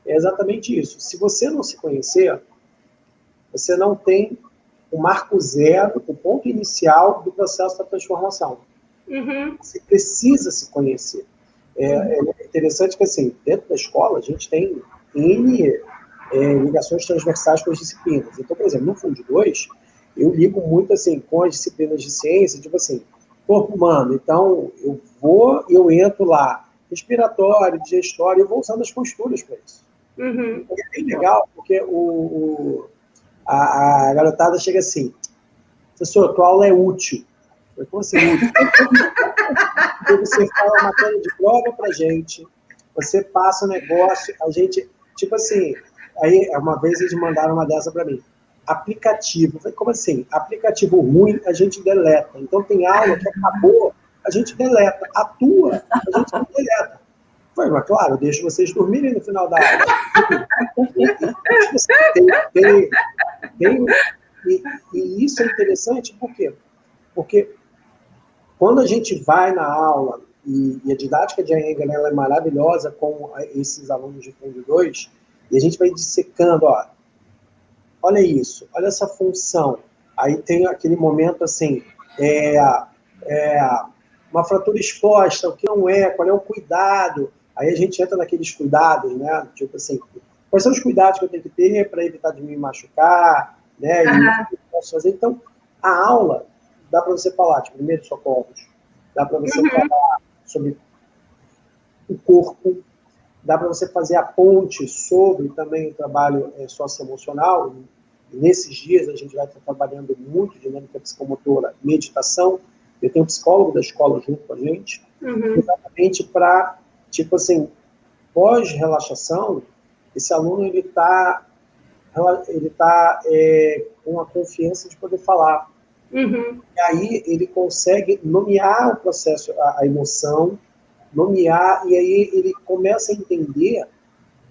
é exatamente isso. Se você não se conhecer, você não tem o marco zero, o ponto inicial do processo da transformação. Uhum. Você precisa se conhecer. É interessante que, assim, dentro da escola, a gente tem N ligações transversais com as disciplinas. Então, por exemplo, no Fundo 2, eu ligo muito, assim, com as disciplinas de ciência, tipo assim, corpo humano. Então, eu entro lá, respiratório, digestório, eu vou usando as posturas para isso. Uhum. É bem legal, porque a garotada chega assim, professor, tua aula é útil. Eu falei, como assim útil? Porque você fala uma matéria de prova pra gente, você passa o negócio, a gente, tipo assim, aí uma vez eles mandaram uma dessa para mim. Aplicativo. Eu falei, como assim? Aplicativo ruim, a gente deleta. Então tem aula que acabou, a gente deleta. A tua, a gente não deleta. Eu falei, mas claro, eu deixo vocês dormirem no final da aula. E isso é interessante, por quê? Porque quando a gente vai na aula, e a didática de Iyengar ela é maravilhosa com esses alunos de fundo 2, e a gente vai dissecando, ó, olha isso, olha essa função. Aí tem aquele momento assim, uma fratura exposta, o que não é, qual é o cuidado. Aí a gente entra naqueles cuidados, né? Tipo assim, quais são os cuidados que eu tenho que ter para evitar de me machucar, né? E o que eu posso fazer. Então, a aula, dá para você falar de primeiros socorros, dá para você falar sobre o corpo, dá para você fazer a ponte sobre também o trabalho socioemocional. Nesses dias a gente vai estar trabalhando muito dinâmica psicomotora, meditação. Eu tenho um psicólogo da escola junto com a gente, exatamente para, tipo assim, pós-relaxação, esse aluno ele tá com a confiança de poder falar. E aí ele consegue nomear o processo, a emoção, nomear, e aí ele começa a entender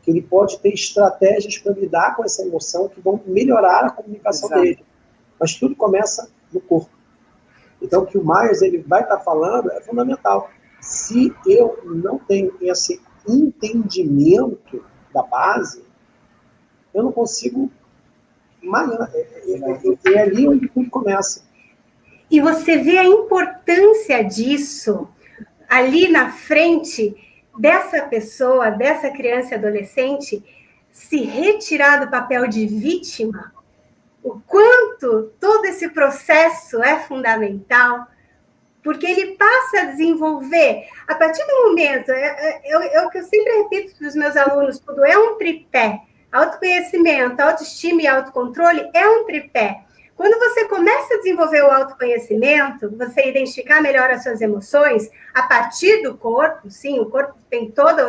que ele pode ter estratégias para lidar com essa emoção que vão melhorar a comunicação dele. Mas tudo começa no corpo. Então, o que o Myers ele vai estar falando é fundamental. Se eu não tenho esse entendimento da base, eu não consigo... É ali onde tudo começa. E você vê a importância disso ali na frente dessa pessoa, dessa criança e adolescente, se retirar do papel de vítima, o quanto todo esse processo é fundamental, porque ele passa a desenvolver, a partir do momento, o que eu sempre repito para os meus alunos, tudo é um tripé, autoconhecimento, autoestima e autocontrole é um tripé. Quando você começa a desenvolver o autoconhecimento, você identificar melhor as suas emoções, a partir do corpo, sim, o corpo tem todo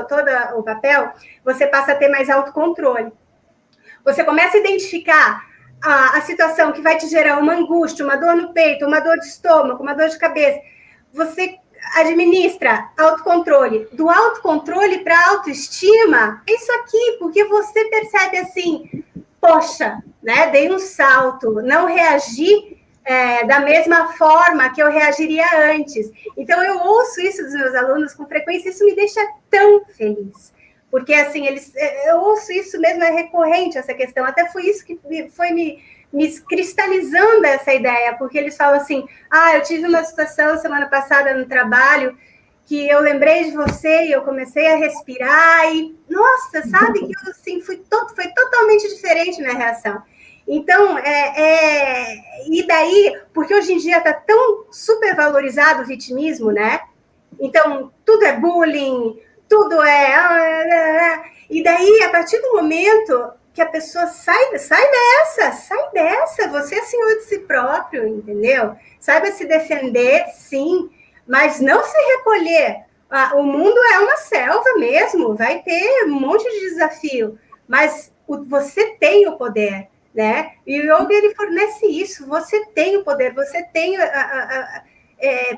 o papel, você passa a ter mais autocontrole. Você começa a identificar a situação que vai te gerar uma angústia, uma dor no peito, uma dor de estômago, uma dor de cabeça. Você administra autocontrole. Do autocontrole para a autoestima, é isso aqui, porque você percebe assim... Poxa, né, dei um salto, não reagi da mesma forma que eu reagiria antes. Então, eu ouço isso dos meus alunos com frequência, isso me deixa tão feliz. Porque, assim, eu ouço isso mesmo, é recorrente essa questão. Até foi isso que foi me cristalizando essa ideia, porque eles falam assim, eu tive uma situação semana passada no trabalho que eu lembrei de você e eu comecei a respirar e, nossa, sabe, que eu, assim, foi totalmente diferente minha reação. Então, e daí, porque hoje em dia está tão supervalorizado o vitimismo, né? Então, tudo é bullying, tudo é... E daí, a partir do momento que a pessoa sai dessa, você é senhor de si próprio, entendeu? Saiba se defender, sim, mas não se recolher. O mundo é uma selva mesmo, vai ter um monte de desafio, mas você tem o poder, né? E o yoga, ele fornece isso, você tem o poder, você tem...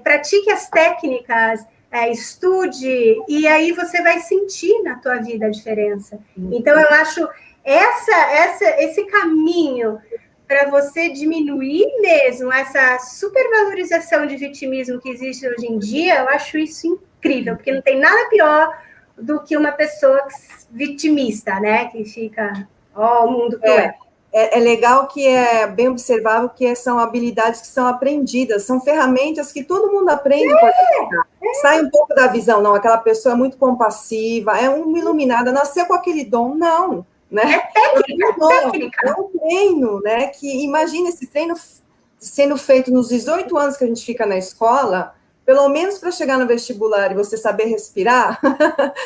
pratique as técnicas, estude, e aí você vai sentir na tua vida a diferença. Então, eu acho esse caminho para você diminuir mesmo essa supervalorização de vitimismo que existe hoje em dia, eu acho isso incrível, porque não tem nada pior do que uma pessoa vitimista, né? Que fica, o mundo cruel. É legal que é bem observável que são habilidades que são aprendidas, são ferramentas que todo mundo aprende. Sai um pouco da visão, não, aquela pessoa é muito compassiva, é uma iluminada, nasceu com aquele dom, não. Né? Técnica. É um treino, né? Que imagina esse treino sendo feito nos 18 anos que a gente fica na escola, pelo menos para chegar no vestibular e você saber respirar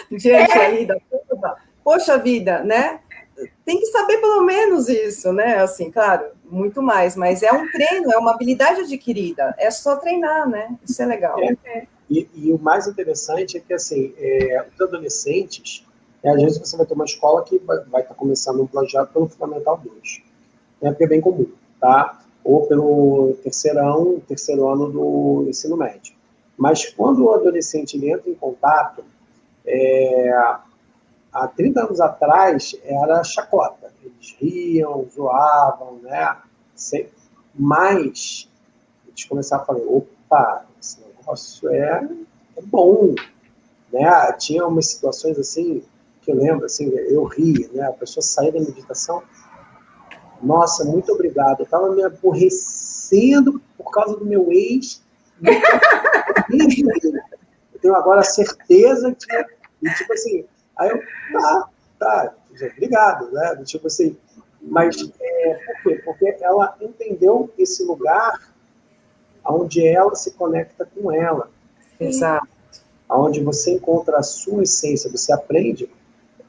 diante aí da curva. Poxa vida, né? Tem que saber pelo menos isso, né? Assim, claro, muito mais, mas é um treino, é uma habilidade adquirida, é só treinar, né? Isso é legal. E o mais interessante é que, assim, os adolescentes, às vezes você vai ter uma escola que vai estar começando um projeto pelo Fundamental 2, né, porque é bem comum, tá? Ou pelo terceiro ano do ensino médio. Mas quando o adolescente ele entra em contato, há 30 anos atrás era chacota. Eles riam, zoavam, né? Mas eles começaram a falar, opa, esse negócio é bom, né? Tinha umas situações assim, que eu lembro, assim, eu ria, né? A pessoa saía da meditação, nossa, muito obrigado, eu estava me aborrecendo por causa do meu ex, eu tenho agora a certeza que, e, tipo assim, aí eu, tá, obrigado, né? Tipo assim, mas por quê? Porque ela entendeu esse lugar onde ela se conecta com ela. Exato. Onde você encontra a sua essência, você aprende,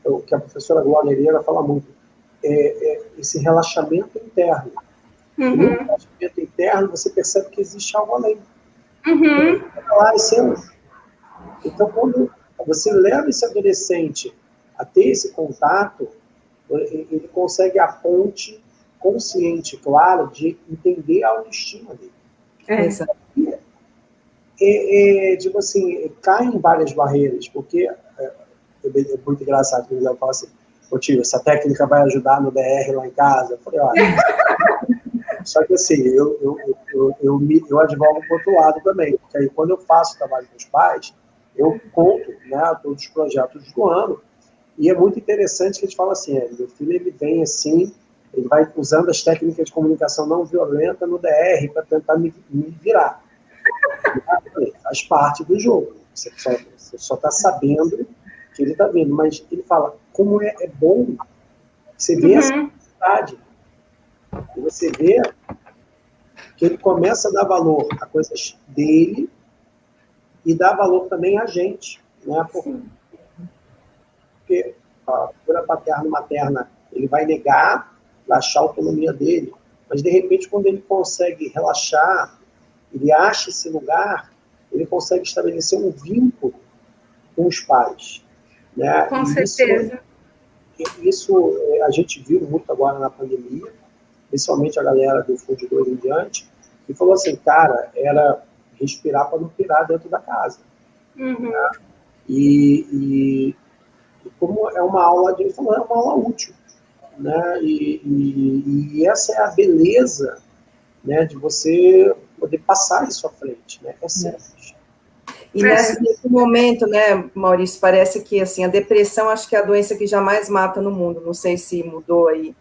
o que a professora Glória Herrera fala muito, esse relaxamento interno. E no relaxamento interno, você percebe que existe algo além. Lá, então, quando você leva esse adolescente a ter esse contato, ele consegue a ponte consciente, clara, de entender a autoestima dele. Tipo assim, cai em várias barreiras, porque é muito engraçado quando ele fala assim, tio, essa técnica vai ajudar no DR lá em casa. Eu falei, olha, só que assim, eu advogo para o outro lado também, porque aí quando eu faço trabalho com os pais, eu conto, né, todos os projetos do ano, e é muito interessante que a gente fala assim, meu filho ele vem assim, ele vai usando as técnicas de comunicação não violenta no DR para tentar me virar. Faz parte do jogo, você só está sabendo que ele está vendo, mas ele fala, como é bom você ver essa necessidade, e você vê que ele começa a dar valor a coisas dele e dá valor também a gente, né? Porque a figura paterna e materna, ele vai negar, vai achar a autonomia dele, mas de repente quando ele consegue relaxar, ele acha esse lugar, ele consegue estabelecer um vínculo com os pais, né? Com certeza. Isso a gente viu muito agora na pandemia, principalmente a galera do Fundo 2 em diante, que falou assim, cara, era respirar para não pirar dentro da casa. Né? E como é uma aula, ele falou, é uma aula útil. Né? E essa é a beleza, né, de você poder passar isso à frente. Né? É simples. E nesse momento, né, Maurício, parece que assim, a depressão acho que é a doença que jamais mata no mundo, não sei se mudou aí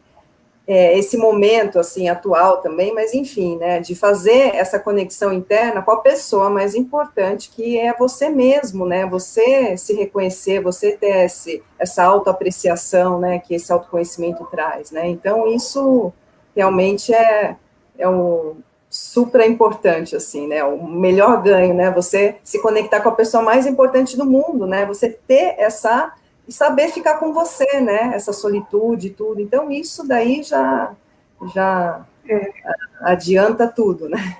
esse momento assim, atual também, mas enfim, né, de fazer essa conexão interna com a pessoa mais importante, que é você mesmo, né, você se reconhecer, você ter essa autoapreciação, né, que esse autoconhecimento traz, né, então isso realmente é um super importante, assim, né, o melhor ganho, né, você se conectar com a pessoa mais importante do mundo, né, você ter e saber ficar com você, né, essa solitude e tudo, então isso daí já adianta tudo, né.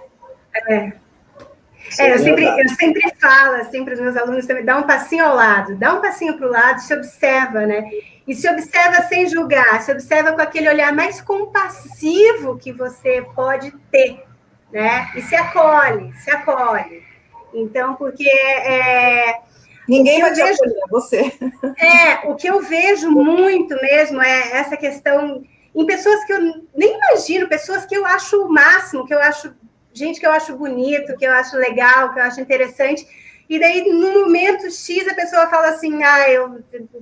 Eu sempre falo, assim, para os meus alunos, também, dá um passinho ao lado, dá um passinho para o lado, se observa, né, e se observa sem julgar, se observa com aquele olhar mais compassivo que você pode ter, né, e se acolhe, então, porque ninguém vai te acolher, você. O que eu vejo muito mesmo é essa questão em pessoas que eu nem imagino, pessoas que eu acho o máximo, que eu acho gente que eu acho bonito, que eu acho legal, que eu acho interessante, e daí, no momento X, a pessoa fala assim,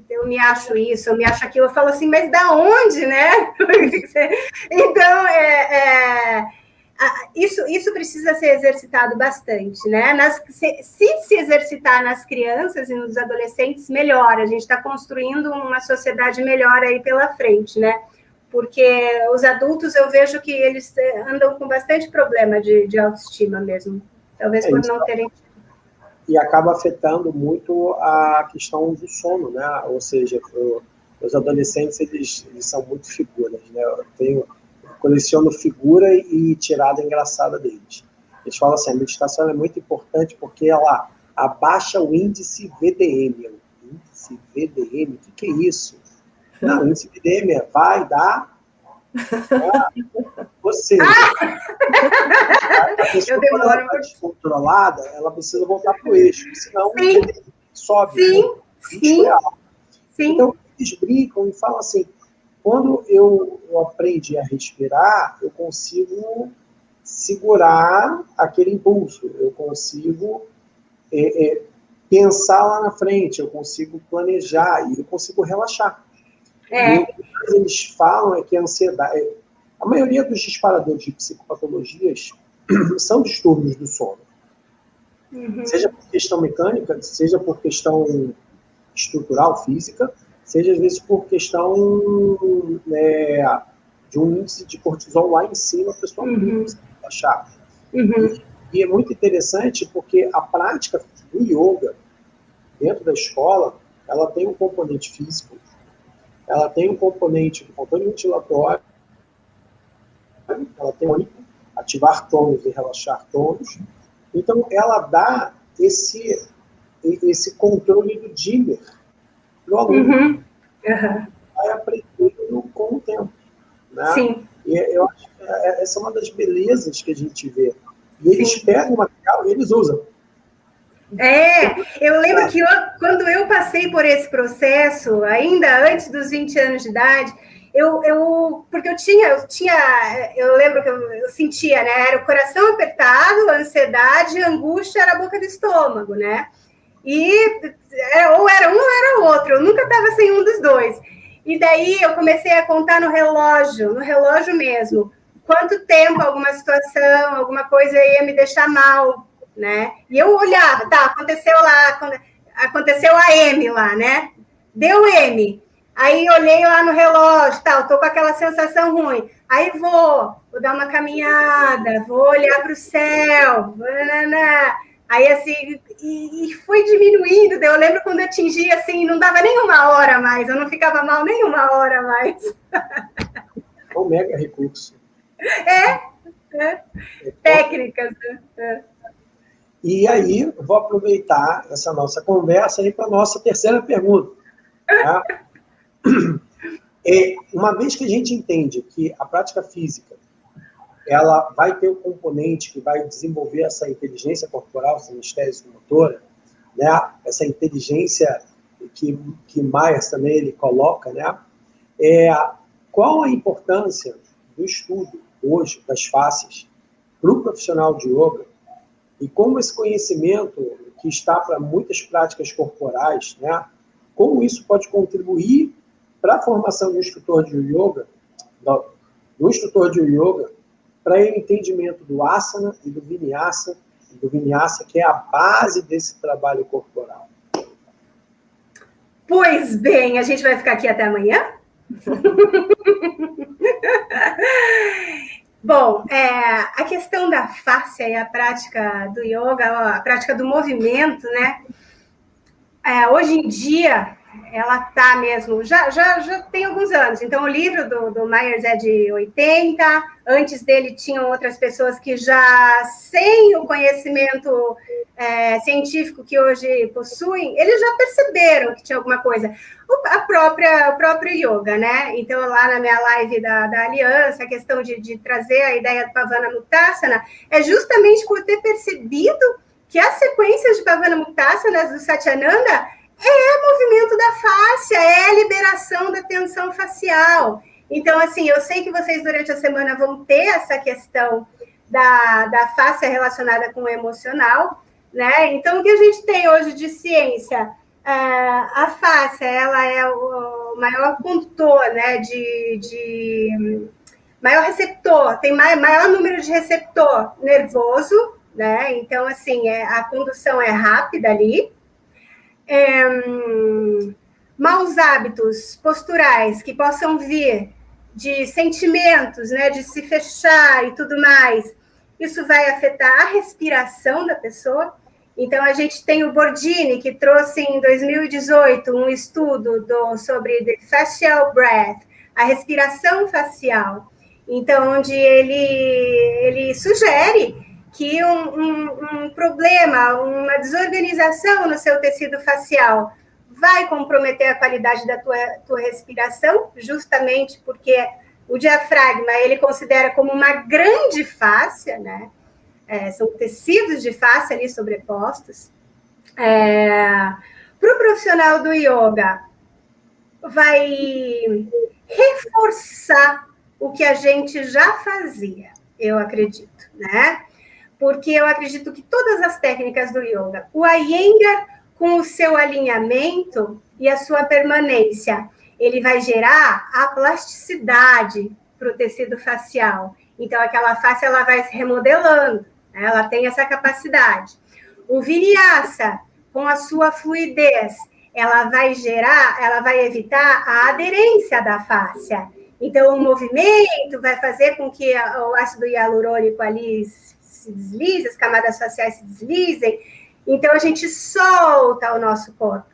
eu me acho isso, eu me acho aquilo, eu falo assim, mas da onde, né? Então, isso precisa ser exercitado bastante, né? Se exercitar nas crianças e nos adolescentes, melhor. A gente está construindo uma sociedade melhor aí pela frente, né? Porque os adultos, eu vejo que eles andam com bastante problema de autoestima mesmo. Talvez por não terem... E acaba afetando muito a questão do sono, né? Ou seja, os adolescentes, eles são muito figuras, né? Eu tenho coleciono figura e tirada engraçada deles. Eles falam assim, a meditação é muito importante porque ela abaixa o índice VDM. O índice VDM, o que é isso? Não, o índice VDM vai dar... Ou seja, a pessoa, quando ela está descontrolada, ela precisa voltar para o eixo, senão sobe. Sim, sim. Então, eles brincam e falam assim, quando eu aprendi a respirar, eu consigo segurar aquele impulso, eu consigo pensar lá na frente, eu consigo planejar e eu consigo relaxar. E o que eles falam é que a ansiedade... A maioria dos disparadores de psicopatologias são distúrbios do sono. Seja por questão mecânica, seja por questão estrutural, física, seja às vezes por questão de um índice de cortisol lá em cima, a pessoa não consegue relaxar. E é muito interessante porque a prática do yoga dentro da escola, ela tem um componente físico, ela tem um componente do controle ventilatório, ela tem ativar tônus e relaxar tônus. Então, ela dá esse controle do dimmer para o aluno. Vai aprendendo com o tempo. Né? Sim. E eu acho que essa é uma das belezas que a gente vê. E eles pegam o material e eles usam. Eu lembro que quando eu passei por esse processo, ainda antes dos 20 anos de idade, porque eu lembro que eu sentia, né, era o coração apertado, a ansiedade, a angústia era a boca do estômago, né, e ou era um ou era o outro, eu nunca estava sem um dos dois, e daí eu comecei a contar no relógio mesmo, quanto tempo alguma situação, alguma coisa ia me deixar mal, né, e eu olhava, tá, aconteceu a M lá, né, deu M. Aí olhei lá no relógio, tal, tô com aquela sensação ruim. Aí vou dar uma caminhada, vou olhar para o céu. Aí assim, e foi diminuindo. Eu lembro quando eu atingia assim, não dava nem uma hora mais, eu não ficava mal nem uma hora mais. É um mega recurso. Técnicas. E aí, eu vou aproveitar essa nossa conversa aí para a nossa terceira pergunta. Tá? Uma vez que a gente entende que a prática física ela vai ter um componente que vai desenvolver essa inteligência corporal, sinestésica motora, né? Essa inteligência que Myers também ele coloca, né? Qual a importância do estudo hoje das faces para o profissional de yoga e como esse conhecimento que está para muitas práticas corporais, né? Como isso pode contribuir para a formação do instrutor de yoga, para o entendimento do asana e do vinyasa, que é a base desse trabalho corporal. Pois bem, a gente vai ficar aqui até amanhã? Bom, a questão da face e a prática do yoga, a prática do movimento, né? Hoje em dia, ela está mesmo, já tem alguns anos. Então, o livro do Myers é de 80, antes dele tinham outras pessoas que já, sem o conhecimento científico que hoje possuem, eles já perceberam que tinha alguma coisa. O próprio yoga, né? Então, lá na minha live da Aliança, a questão de trazer a ideia do Pavanamuktasana é justamente por ter percebido que as sequências de Pavanamuktasana do Satyananda movimento da face, a liberação da tensão facial. Então, assim, eu sei que vocês durante a semana vão ter essa questão da face relacionada com o emocional, né? Então, o que a gente tem hoje de ciência? A face, ela é o maior condutor, né, maior receptor, tem maior número de receptor nervoso, né? Então, assim, a condução é rápida ali. Maus hábitos posturais que possam vir de sentimentos, né, de se fechar e tudo mais, isso vai afetar a respiração da pessoa. Então, a gente tem o Bordini, que trouxe em 2018 um estudo sobre the facial breath, a respiração facial. Então, onde ele sugere que um problema, uma desorganização no seu tecido facial vai comprometer a qualidade da tua respiração, justamente porque o diafragma ele considera como uma grande fáscia, né? São tecidos de face ali sobrepostos. Para o profissional do yoga, vai reforçar o que a gente já fazia, eu acredito, né? Porque eu acredito que todas as técnicas do yoga, o Iyengar, com o seu alinhamento e a sua permanência, ele vai gerar a plasticidade para o tecido facial. Então, aquela face ela vai se remodelando, né? Ela tem essa capacidade. O Vinyasa, com a sua fluidez, ela vai evitar a aderência da fáscia. Então, o movimento vai fazer com que o ácido hialurônico ali se deslize, as camadas faciais se deslizem. Então, a gente solta o nosso corpo.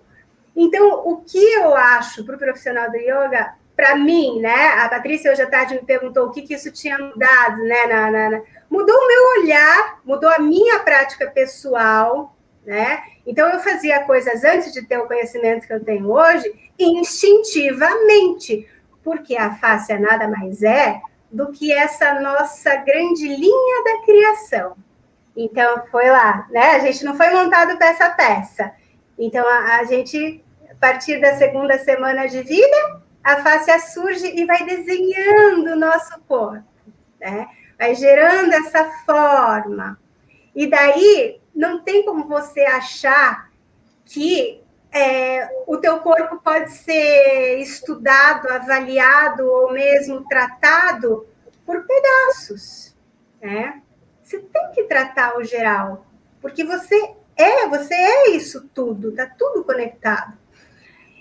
Então, o que eu acho para o profissional do yoga, para mim, né? A Patrícia hoje à tarde me perguntou o que isso tinha mudado, né? Mudou o meu olhar, mudou a minha prática pessoal, né? Então, eu fazia coisas antes de ter o conhecimento que eu tenho hoje, instintivamente, porque a face nada mais é do que essa nossa grande linha da criação. Então, foi lá, né? A gente não foi montado peça a peça. Então, a gente, a partir da segunda semana de vida, a face surge e vai desenhando o nosso corpo, né? Vai gerando essa forma. E daí, não tem como você achar que o teu corpo pode ser estudado, avaliado ou mesmo tratado por pedaços, né? Você tem que tratar o geral, porque você é isso tudo, tá tudo conectado.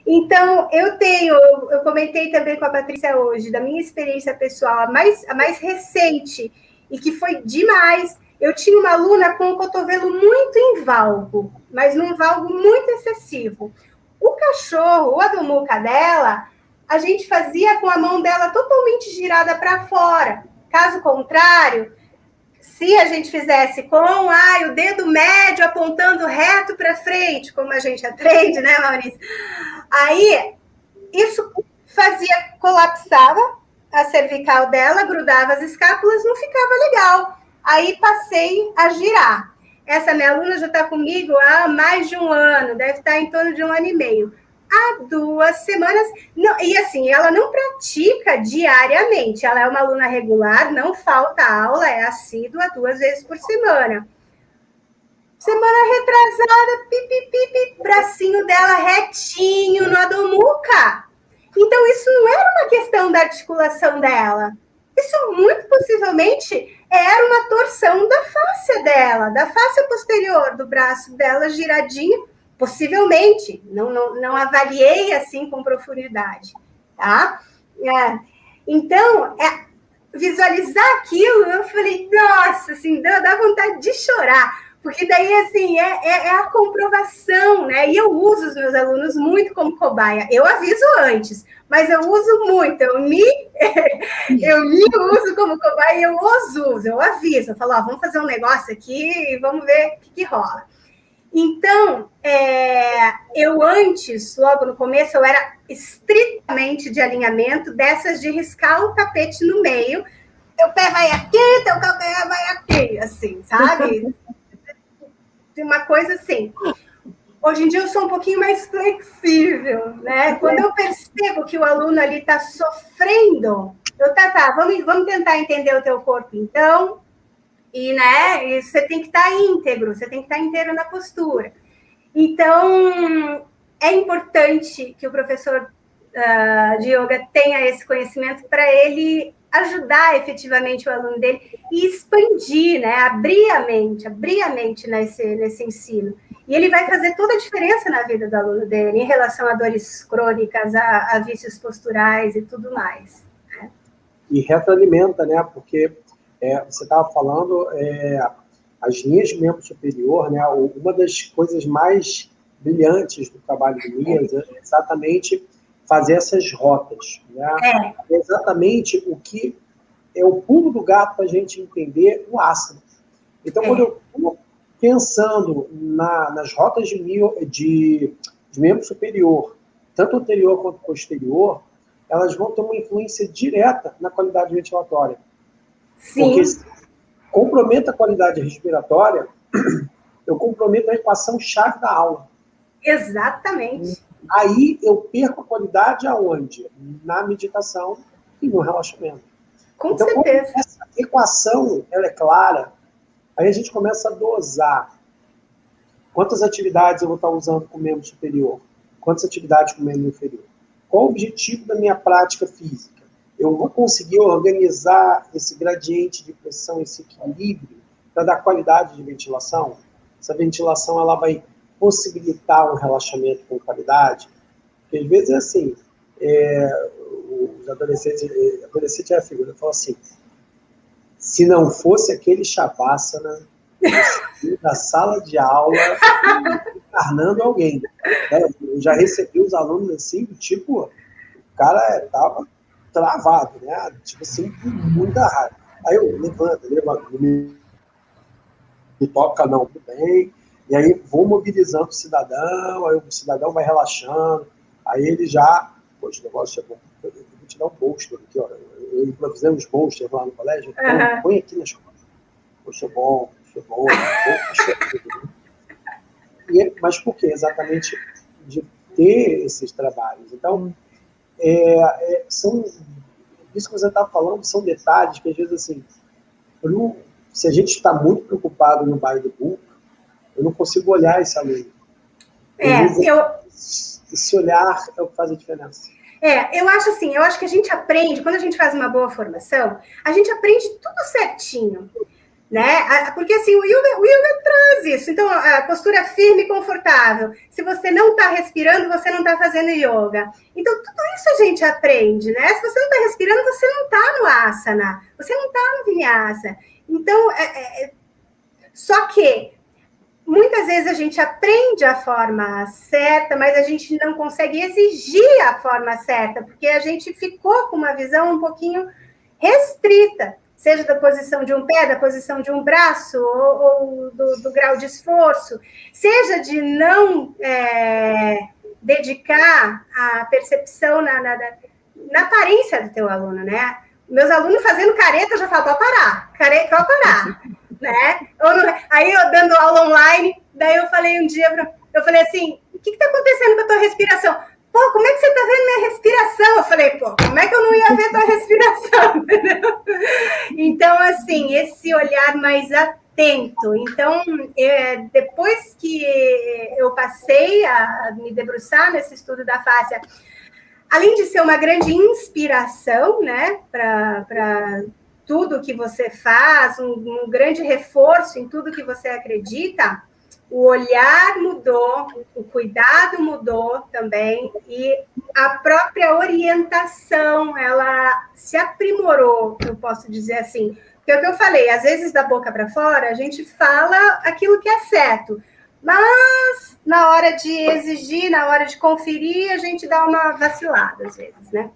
Então, eu comentei também com a Patrícia hoje, da minha experiência pessoal, a mais recente, e que foi demais. Eu tinha uma aluna com o cotovelo muito em valgo, mas num valgo muito excessivo. O cachorro, o Adumuca dela, a gente fazia com a mão dela totalmente girada para fora. Caso contrário, se a gente fizesse com o dedo médio apontando reto para frente, como a gente aprende, né, Maurício? Aí, isso colapsava a cervical dela, grudava as escápulas, não ficava legal. Aí, passei a girar. Essa minha aluna já está comigo há mais de um ano, deve estar em torno de 1 ano e meio. Há 2 semanas, não, e assim, ela não pratica diariamente, ela é uma aluna regular, não falta aula, é assídua 2 vezes por semana. Semana retrasada, bracinho dela retinho no Adumuca. Então, isso não era uma questão da articulação dela. Isso, muito possivelmente, era uma torção da fáscia dela, da fáscia posterior do braço dela giradinho, possivelmente. Não avaliei assim com profundidade, tá? Então, visualizar aquilo, eu falei, nossa, assim, dá vontade de chorar. Porque daí, assim, é a comprovação, né? E eu uso os meus alunos muito como cobaia. Eu aviso antes, mas eu uso muito. Eu me uso como cobaia e eu os uso. Eu aviso, eu falo, vamos fazer um negócio aqui e vamos ver o que rola. Então, eu antes, logo no começo, eu era estritamente de alinhamento, dessas de riscar o tapete no meio. Teu pé vai aqui, teu calcanhar vai aqui, assim, sabe? Uma coisa assim. Hoje em dia eu sou um pouquinho mais flexível, né? Quando eu percebo que o aluno ali está sofrendo, vamos tentar entender o teu corpo, então, e você tem que estar íntegro, você tem que estar inteiro na postura. Então, é importante que o professor de yoga tenha esse conhecimento para ele ajudar efetivamente o aluno dele e expandir, né? Abrir a mente nesse ensino. E ele vai fazer toda a diferença na vida do aluno dele, em relação a dores crônicas, a vícios posturais e tudo mais. Né? E retroalimenta, né? Porque você estava falando, as linhas de membro superior, né? Uma das coisas mais brilhantes do trabalho do Mias é exatamente fazer essas rotas, né? É exatamente o que é o pulo do gato para a gente entender o asana. Então, quando eu estou pensando nas rotas de membro superior, tanto anterior quanto posterior, elas vão ter uma influência direta na qualidade ventilatória. Sim. Porque se compromete a qualidade respiratória, eu comprometo a equação-chave da aula. Exatamente. Aí eu perco a qualidade aonde? Na meditação e no relaxamento. Com certeza. Quando essa equação ela é clara, aí a gente começa a dosar quantas atividades eu vou estar usando com o membro superior, quantas atividades com o membro inferior. Qual o objetivo da minha prática física? Eu vou conseguir organizar esse gradiente de pressão, esse equilíbrio, para dar qualidade de ventilação? Essa ventilação ela vai possibilitar um relaxamento com qualidade? Porque às vezes é assim, os adolescentes é a figura, fala assim, se não fosse aquele Shavasana, da sala de aula, encarnando alguém. Eu já recebi os alunos assim, do tipo, o cara estava travado, né? Tipo assim, com muita raiva. Aí eu levanto, não me toca não, tudo bem. E aí vou mobilizando o cidadão, aí o cidadão vai relaxando, aí ele já, poxa, o negócio é bom, eu vou te dar um bolster aqui, ó. Eu improvisei uns bolsters lá no colégio, então põe aqui nas costas. Poxa, bom. Mas por quê? Exatamente de ter esses trabalhos. Então, são isso que você está falando, são detalhes que, às vezes, assim, se a gente está muito preocupado no by the book, eu não consigo olhar esse aluno. Esse olhar é o que faz a diferença. Eu acho que a gente aprende, quando a gente faz uma boa formação, a gente aprende tudo certinho. Né? Porque assim, o yoga traz isso. Então, a postura firme e confortável. Se você não está respirando, você não está fazendo yoga. Então, tudo isso a gente aprende, né? Se você não está respirando, você não está no asana, você não está no vinyasa. Então, só que muitas vezes a gente aprende a forma certa, mas a gente não consegue exigir a forma certa, porque a gente ficou com uma visão um pouquinho restrita. Seja da posição de um pé, da posição de um braço, ou do grau de esforço, seja de não dedicar a percepção na aparência do teu aluno, né? Meus alunos fazendo careta, eu já falo, pode parar, né? Aí eu dando aula online, daí eu falei um dia, eu falei assim, o que está acontecendo com a tua respiração? Pô, como é que você tá vendo minha respiração? Eu falei, pô, como é que eu não ia ver tua respiração? Então, assim, esse olhar mais atento. Então, depois que eu passei a me debruçar nesse estudo da fáscia, além de ser uma grande inspiração, né, para tudo que você faz, um grande reforço em tudo que você acredita, o olhar mudou, o cuidado mudou também, e a própria orientação, ela se aprimorou, eu posso dizer assim. Porque é o que eu falei, às vezes da boca para fora, a gente fala aquilo que é certo, mas na hora de exigir, na hora de conferir, a gente dá uma vacilada, às vezes, né?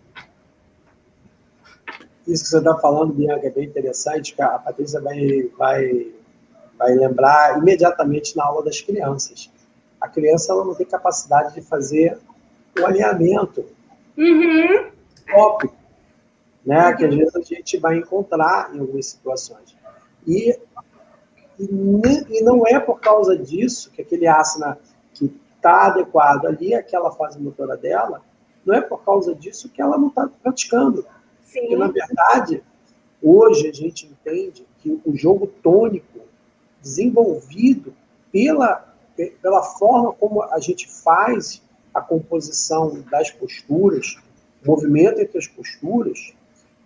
Isso que você está falando, Bianca, é bem interessante, que a Patrícia vai lembrar imediatamente na aula das crianças. A criança ela não tem capacidade de fazer o alinhamento óbvio, né? Que às vezes a gente vai encontrar em algumas situações. E não é por causa disso que aquele asana que está adequado ali, aquela fase motora dela, não é por causa disso que ela não está praticando. Sim. Porque, na verdade, hoje a gente entende que o jogo tônico desenvolvido pela forma como a gente faz a composição das posturas, o movimento entre as posturas,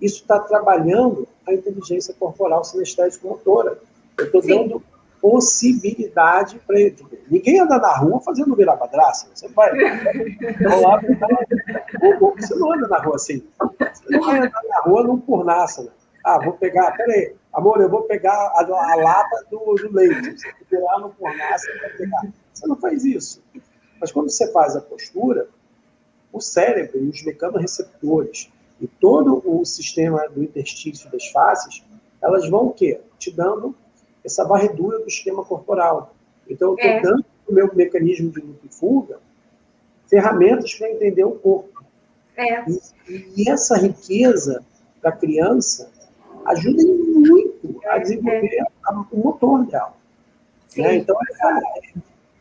isso está trabalhando a inteligência corporal sinestésico-motora. Eu estou dando possibilidade para ele. Ninguém anda na rua fazendo virabhadrasana. Você vai lá, você não anda na rua assim. Você não vai andar na rua num purnasana. Vou pegar, peraí, amor, eu vou pegar a lata do leite. Você vai lá no purnasana para pegar. Você não faz isso. Mas quando você faz a postura, o cérebro e os mecanorreceptores e todo o sistema do interstício das faces, elas vão o quê? Te dando essa varredura do esquema corporal. Então, eu estou dando o meu mecanismo de luta e fuga ferramentas para entender o corpo. E essa riqueza da criança ajuda muito a desenvolver o motor dela. Né? Então,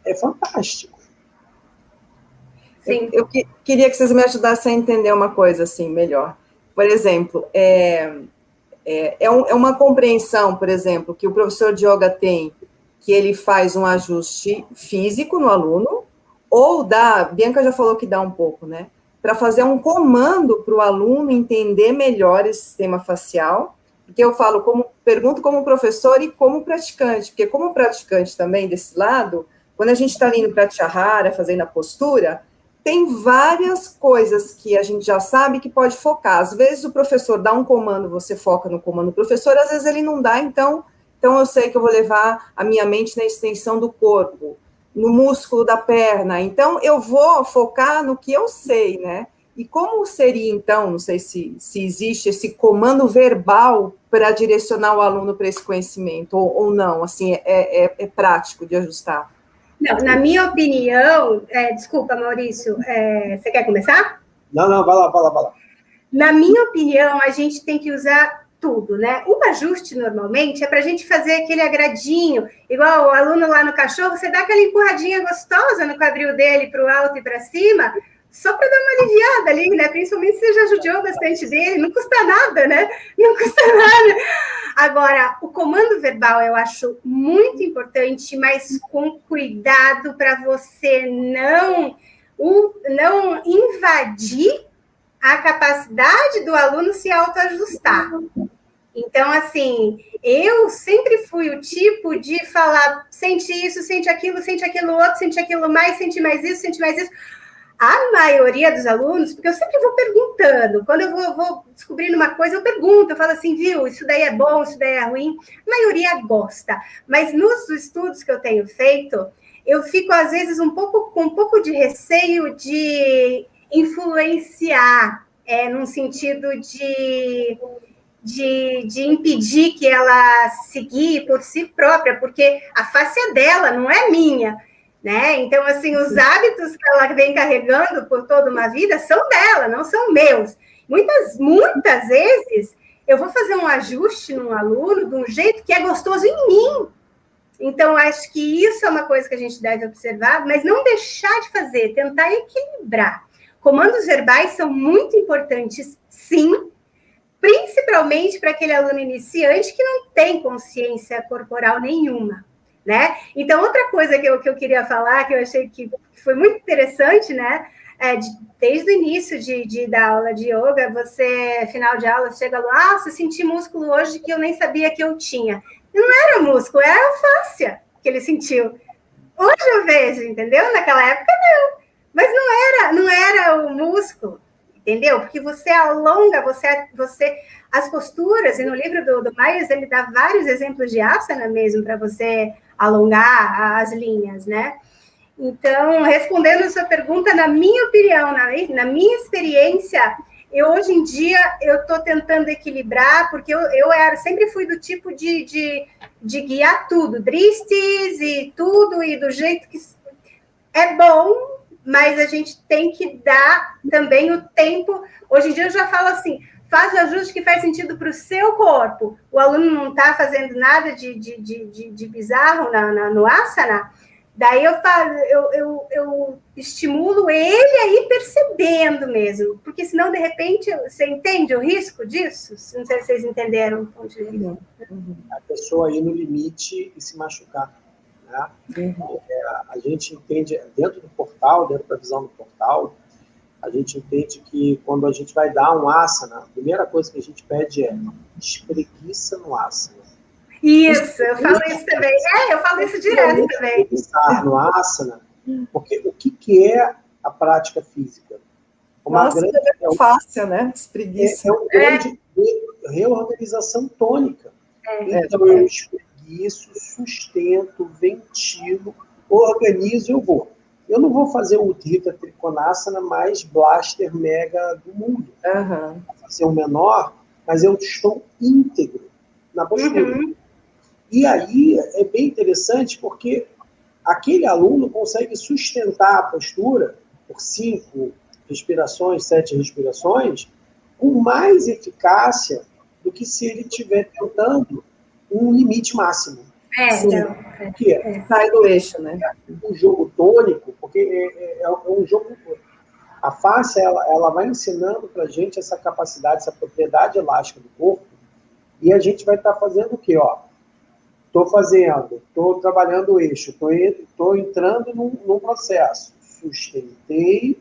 é fantástico. Sim. Eu queria que vocês me ajudassem a entender uma coisa assim melhor. Por exemplo, é uma compreensão, por exemplo, que o professor de yoga tem, que ele faz um ajuste físico no aluno, ou Bianca já falou que dá um pouco, né? Para fazer um comando para o aluno entender melhor esse sistema facial, porque eu pergunto como professor e como praticante, porque como praticante também desse lado, quando a gente está ali no Pratyahara, fazendo a postura, tem várias coisas que a gente já sabe que pode focar. Às vezes o professor dá um comando, você foca no comando do professor, às vezes ele não dá, então eu sei que eu vou levar a minha mente na extensão do corpo, no músculo da perna, então eu vou focar no que eu sei, né? E como seria, então, não sei se existe esse comando verbal para direcionar o aluno para esse conhecimento, ou não, assim, é prático de ajustar? Não, na minha opinião, desculpa, Maurício, você quer começar? Não, vai lá. Na minha opinião, a gente tem que usar tudo, né? O ajuste, normalmente, é para a gente fazer aquele agradinho, igual o aluno lá no cachorro, você dá aquela empurradinha gostosa no quadril dele para o alto e para cima, só para dar uma aliviada ali, né? Principalmente se você já judiou bastante dele, não custa nada, né? Não custa nada. Agora, o comando verbal eu acho muito importante, mas com cuidado para você não invadir a capacidade do aluno se autoajustar. Então, assim, eu sempre fui o tipo de falar, sente isso, sente aquilo outro, sente aquilo mais, sente mais isso, sente mais isso. A maioria dos alunos, porque eu sempre vou perguntando, quando eu vou descobrindo uma coisa, eu pergunto, eu falo assim, viu, isso daí é bom, isso daí é ruim. A maioria gosta, mas nos estudos que eu tenho feito, eu fico, às vezes, com um pouco de receio de influenciar, num sentido de impedir que ela seguir por si própria, porque a face é dela, não é minha. Né? Então, assim, os hábitos que ela vem carregando por toda uma vida são dela, não são meus. Muitas vezes, eu vou fazer um ajuste num aluno de um jeito que é gostoso em mim. Então, acho que isso é uma coisa que a gente deve observar, mas não deixar de fazer, tentar equilibrar. Comandos verbais são muito importantes, sim, principalmente para aquele aluno iniciante que não tem consciência corporal nenhuma. Né? Então, outra coisa que eu queria falar, que eu achei que foi muito interessante, né? Desde o início da aula de yoga, você, final de aula, chega lá, você senti músculo hoje que eu nem sabia que eu tinha. E não era músculo, era a fáscia que ele sentiu. Hoje eu vejo, entendeu? Naquela época, não. Mas não era o músculo, entendeu? Porque você alonga, as posturas, e no livro do Myers, ele dá vários exemplos de asana mesmo, para você alongar as linhas, né? Então, respondendo a sua pergunta, na minha opinião, na minha experiência, hoje em dia, eu estou tentando equilibrar, porque eu sempre fui do tipo de guiar tudo, dristes e tudo, e do jeito que é bom, mas a gente tem que dar também o tempo. Hoje em dia, eu já falo assim, faz o ajuste que faz sentido para o seu corpo. O aluno não está fazendo nada de bizarro no asana, daí eu estimulo ele a ir percebendo mesmo, porque senão, de repente, você entende o risco disso? Não sei se vocês entenderam o ponto de vista. A pessoa ir no limite e se machucar. Né? A gente entende, dentro do portal, dentro da visão do portal, a gente entende que quando a gente vai dar um asana, a primeira coisa que a gente pede é espreguiça no asana. Isso, eu falo isso também. Eu falo isso direto também. Espreguiçar no asana, porque o que é a prática física? É fácil, né? Espreguiça. É uma grande reorganização tônica. Então, eu espreguiço, sustento, ventilo, organizo, eu vou. eu não vou fazer o Utthita Trikonasana mais blaster mega do mundo. Uhum. Vou fazer um menor, mas eu estou íntegro na postura. Uhum. E aí é bem interessante porque aquele aluno consegue sustentar a postura por 5 respirações, 7 respirações, com mais eficácia do que se ele estiver tentando um limite máximo. Não. Que sai do eixo, né? Um jogo tônico, porque é um jogo... A face, ela vai ensinando para a gente essa capacidade, essa propriedade elástica do corpo, e a gente vai estar fazendo o quê? Estou trabalhando o eixo, estou entrando num processo. Sustentei,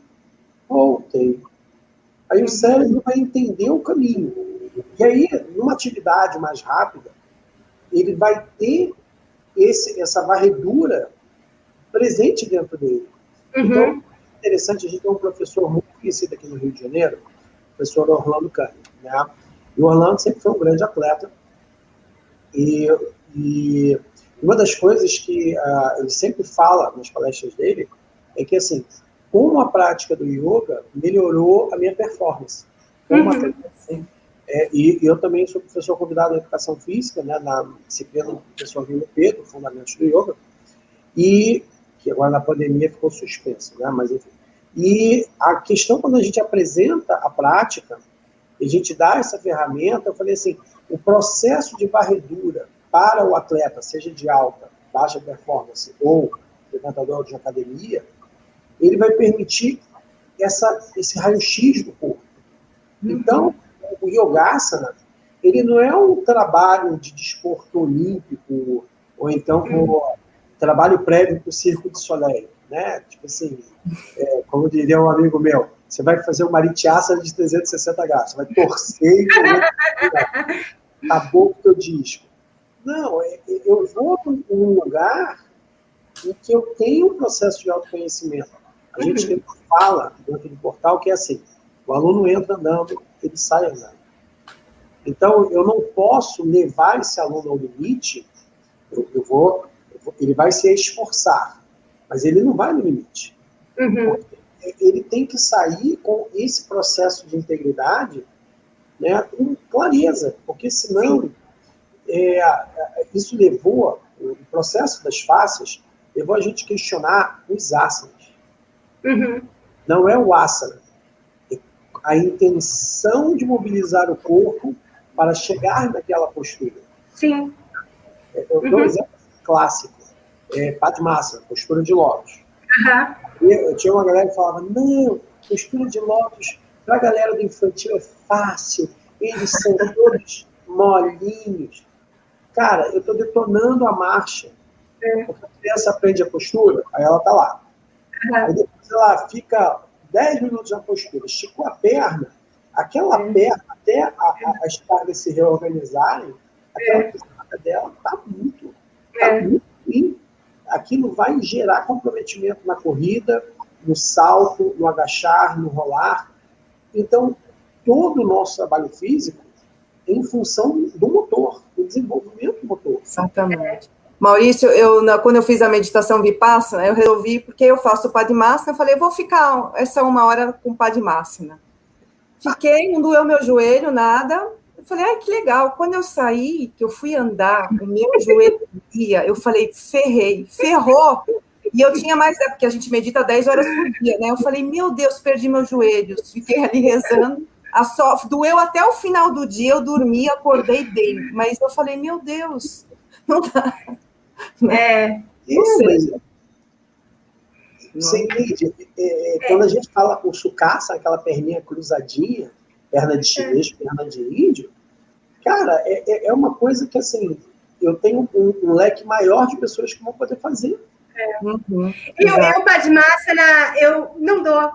voltei. Aí o cérebro vai entender o caminho. E aí, numa atividade mais rápida, ele vai ter essa varredura presente dentro dele. Uhum. Então, é interessante, a gente tem um professor muito conhecido aqui no Rio de Janeiro, o professor Orlando Cândido, né? E o Orlando sempre foi um grande atleta. E uma das coisas que ele sempre fala nas palestras dele é que, assim, como a prática do yoga melhorou a minha performance. Como assim, e eu também sou professor convidado em Educação Física, né, na disciplina do professor Guilherme Pedro, Fundamentos do Yoga, e que agora na pandemia ficou suspenso, né, mas enfim. E a questão, quando a gente apresenta a prática, a gente dá essa ferramenta, eu falei assim, o processo de varredura para o atleta, seja de alta, baixa performance ou levantador de academia, ele vai permitir esse raio-x do corpo. Então, o Yogasana, ele não é um trabalho de desporto olímpico, ou então trabalho prévio para o Circo de Soleil, né? Tipo assim, como diria um amigo meu, você vai fazer uma Marityasana de 360 graus, você vai torcer e acabou o teu disco. Não, eu vou para um lugar em que eu tenho um processo de autoconhecimento. A gente tem uma fala dentro do portal que é assim, o aluno entra andando, ele sai andando. Então, eu não posso levar esse aluno ao limite, ele vai se esforçar, mas ele não vai no limite. Ele tem que sair com esse processo de integridade, né, com clareza, porque senão isso levou, o processo das faces, levou a gente a questionar os asanas. Não é o asana, é a intenção de mobilizar o corpo para chegar naquela postura. Sim. Eu dou um exemplo clássico, Padmasana, postura de lótus. Eu tinha uma galera que falava, não, postura de lótus para a galera do infantil é fácil, eles são todos molinhos. Cara, eu estou detonando a marcha. Porque a criança aprende a postura, aí ela está lá. Aí depois ela fica 10 minutos na postura, esticou a perna, aquela perna, até as cargas se reorganizarem, aquela postura dela está muito ruim. Aquilo vai gerar comprometimento na corrida, no salto, no agachar, no rolar. Então, todo o nosso trabalho físico é em função do motor, do desenvolvimento motor. Exatamente. Maurício, quando eu fiz a meditação Vipassana, eu resolvi, porque eu faço Padmasana, eu falei, vou ficar essa 1 hora com Padmasana. Fiquei, não doeu meu joelho, nada. Eu falei, ai, que legal. Quando eu saí, que eu fui andar, o meu joelho doía, eu falei, ferrou. E eu tinha mais, porque a gente medita 10 horas por dia, né? Eu falei, meu Deus, perdi meus joelhos. Fiquei ali rezando. Doeu até o final do dia, eu dormi, acordei bem. Mas eu falei, meu Deus, não dá. Você entende? Quando a gente fala o sucaça, aquela perninha cruzadinha, perna de chinês, perna de índio, cara, é uma coisa que, assim, eu tenho um leque maior de pessoas que vão poder fazer. Eu, Padmasana, eu não dou.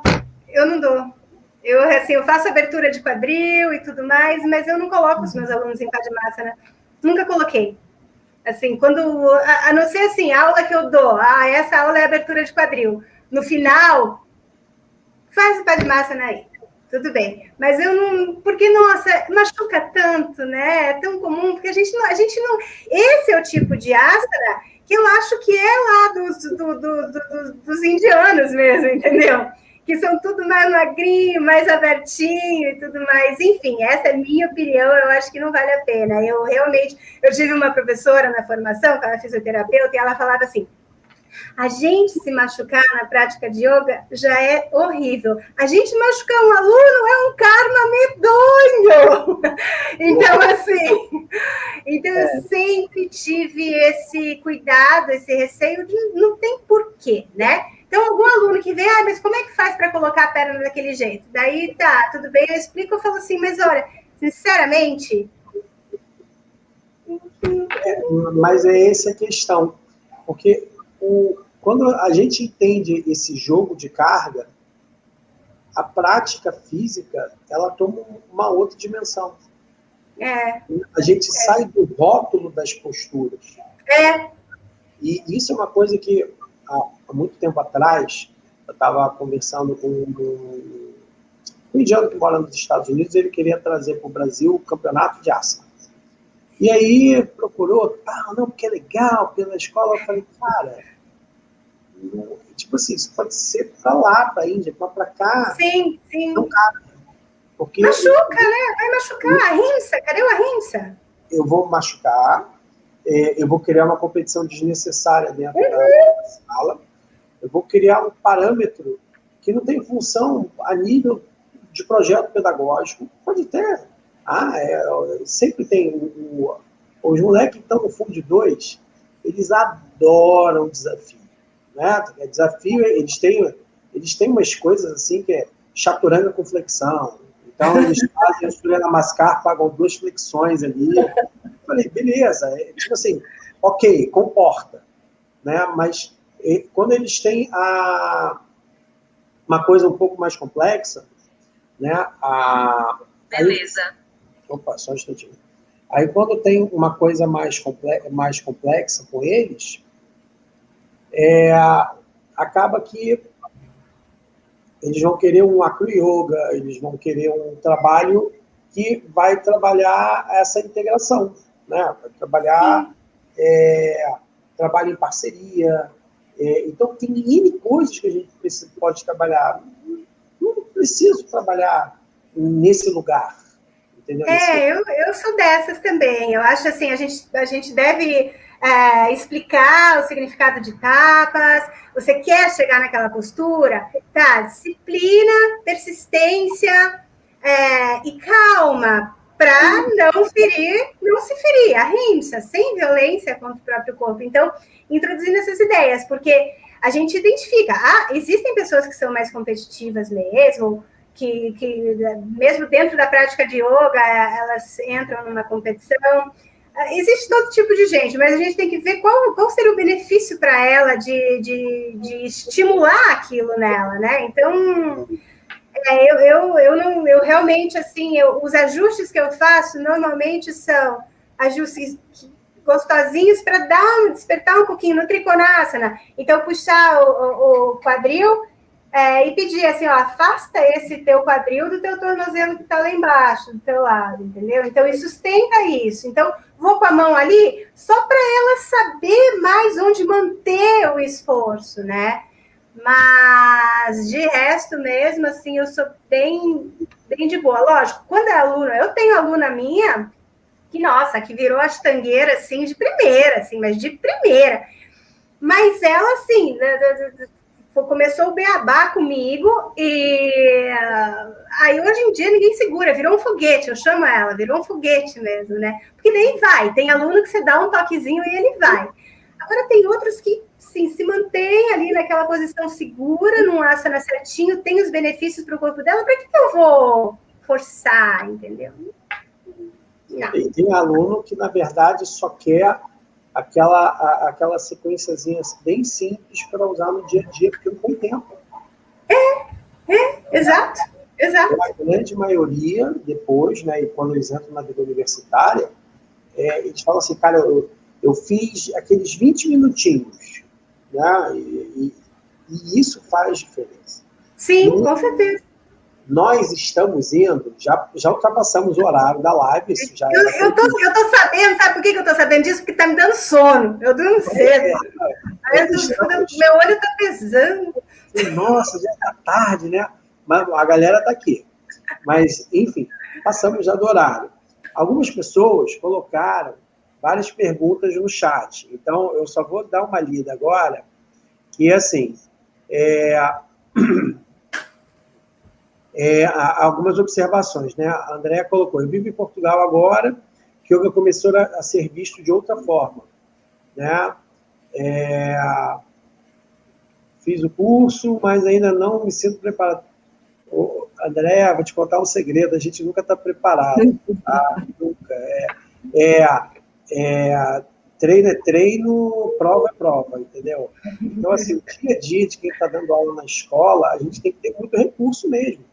Eu faço abertura de quadril e tudo mais, mas eu não coloco os meus alunos em Padmasana. Nunca coloquei. Assim, a não ser assim, a aula que eu dou, essa aula é abertura de quadril. No final, faz o Padmasana aí. Tudo bem. Mas eu não... Porque, nossa, machuca tanto, né? É tão comum, porque a gente não... Esse é o tipo de asana que eu acho que é lá dos indianos mesmo, entendeu? Que são tudo mais magrinho, mais abertinho e tudo mais. Enfim, essa é a minha opinião, eu acho que não vale a pena. Eu tive uma professora na formação, que ela é fisioterapeuta, e ela falava assim, a gente se machucar na prática de yoga já é horrível. A gente machucar um aluno é um karma medonho. Então, assim, eu sempre tive esse cuidado, esse receio de não tem porquê, né? Então, algum aluno que vê, mas como é que faz para colocar a perna daquele jeito? Daí, tá, tudo bem, eu explico, eu falo assim, mas olha, sinceramente... Mas é essa a questão, porque quando a gente entende esse jogo de carga, a prática física, ela toma uma outra dimensão. A gente sai do rótulo das posturas. E isso é uma coisa que, há muito tempo atrás, eu estava conversando com um indiano que mora nos Estados Unidos, ele queria trazer para o Brasil o campeonato de asana. E aí procurou, não, porque é legal, pela escola. Eu falei, cara, tipo assim, isso pode ser para lá, para a Índia, para cá. Sim. Não cabe. Porque machuca, né? Vai machucar. Ahimsa, cadê o ahimsa? Eu vou machucar, eu vou criar uma competição desnecessária dentro da sala, eu vou criar um parâmetro que não tem função a nível de projeto pedagógico. Pode ter. Sempre tem os moleques que estão no fundo de 2, eles adoram desafio, né? Desafio, eles têm umas coisas assim que é chaturanga com flexão. Então eles fazem o Surya Namaskar, pagam 2 flexões ali. Eu falei, beleza, tipo assim, ok, comporta, né? Mas quando eles têm uma coisa um pouco mais complexa, né? Beleza. Opa, só um instantinho. Aí, quando tem uma coisa mais complexa com eles, acaba que eles vão querer um acro yoga, eles vão querer um trabalho que vai trabalhar essa integração, né? Vai trabalhar trabalho em parceria. Então, tem N coisas que a gente pode trabalhar. Não preciso trabalhar nesse lugar. Eu sou dessas também. Eu acho assim, a gente deve explicar o significado de tapas. Você quer chegar naquela postura? Tá, disciplina, persistência e calma para não se ferir. Ahimsa, sem violência contra o próprio corpo. Então, introduzindo essas ideias, porque a gente identifica, existem pessoas que são mais competitivas mesmo, que mesmo dentro da prática de yoga, elas entram numa competição. Existe todo tipo de gente, mas a gente tem que ver qual seria o benefício para ela de estimular aquilo nela, né? Então, eu realmente, assim, os ajustes que eu faço, normalmente são ajustes gostosinhos para despertar um pouquinho no Trikonasana. Então, puxar o quadril, e pedir assim, afasta esse teu quadril do teu tornozelo que está lá embaixo, do teu lado, entendeu? Então, sustenta isso. Então, vou com a mão ali só para ela saber mais onde manter o esforço, né? Mas, de resto mesmo, assim, eu sou bem de boa. Lógico, quando é aluna, eu tenho aluna minha que virou astangueira, assim, de primeira, assim, mas de primeira. Mas ela, assim, começou o beabá comigo e aí hoje em dia ninguém segura, virou um foguete, eu chamo ela, virou um foguete mesmo, né? Porque daí vai, tem aluno que você dá um toquezinho e ele vai. Agora tem outros que, sim, se mantém ali naquela posição segura, num asana certinho, tem os benefícios para o corpo dela, para que eu vou forçar, entendeu? Não. Tem aluno que, na verdade, só quer aquela sequenciazinha bem simples para usar no dia a dia, porque não tem tempo. Exato. A grande maioria, depois, né, e quando eles entram na vida universitária, eles falam assim, cara, eu fiz aqueles 20 minutinhos, né, e isso faz diferença. Sim, com certeza. nós estamos indo, já ultrapassamos o horário da live, isso já eu tô sabendo, sabe por que eu tô sabendo disso? Porque tá me dando sono, eu durmo cedo. Meu olho tá pesando. Nossa, já tá tarde, né? Mas a galera tá aqui. Mas, enfim, passamos já do horário. Algumas pessoas colocaram várias perguntas no chat, então eu só vou dar uma lida agora, que assim, algumas observações, né? A Andréa colocou, eu vivo em Portugal agora, que o yoga começou a ser visto de outra forma, né? Fiz o curso, mas ainda não me sinto preparado. Andréa, vou te contar um segredo, a gente nunca está preparado, tá? Nunca. Treino é treino, prova é prova, entendeu? Então, assim, o dia a dia de quem está dando aula na escola, a gente tem que ter muito recurso mesmo,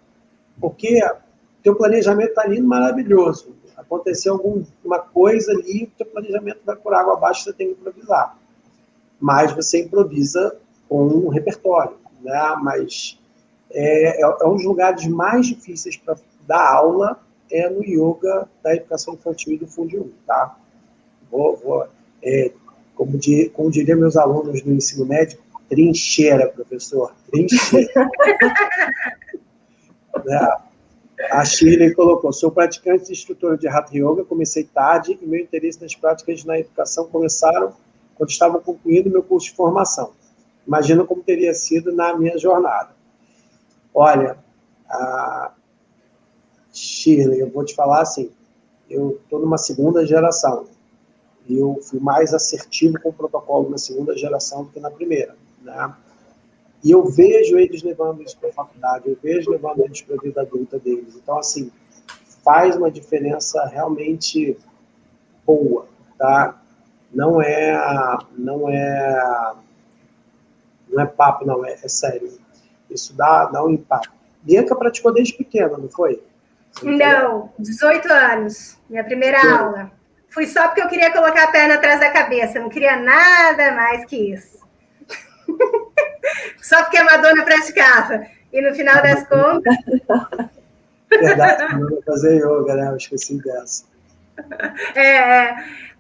porque o teu planejamento está lindo, maravilhoso. Aconteceu alguma coisa ali, o teu planejamento vai por água abaixo, você tem que improvisar. Mas você improvisa com um repertório, né? Mas um dos lugares mais difíceis para dar aula no yoga da educação infantil e do Fundo 1, tá? Como diriam meus alunos no ensino médio, trincheira, professor, trincheira. Né? A Shirley colocou, sou praticante e instrutora de Hatha Yoga, comecei tarde e meu interesse nas práticas na educação começaram quando estava concluindo meu curso de formação. Imagino como teria sido na minha jornada. Olha, Shirley, eu vou te falar assim, eu estou numa segunda geração, e eu fui mais assertivo com o protocolo na segunda geração do que na primeira, né? E eu vejo eles levando isso para a faculdade, eu vejo levando eles para a vida adulta deles. Então, assim, faz uma diferença realmente boa, tá? Não é papo, não, é sério. Isso dá um impacto. Bianca praticou desde pequena, não foi? Não, 18 anos, minha primeira aula. Fui só porque eu queria colocar a perna atrás da cabeça, não queria nada mais que isso. Só porque a Madonna praticava. E no final das contas... Verdade, eu vou fazer yoga, né? Eu esqueci dessa.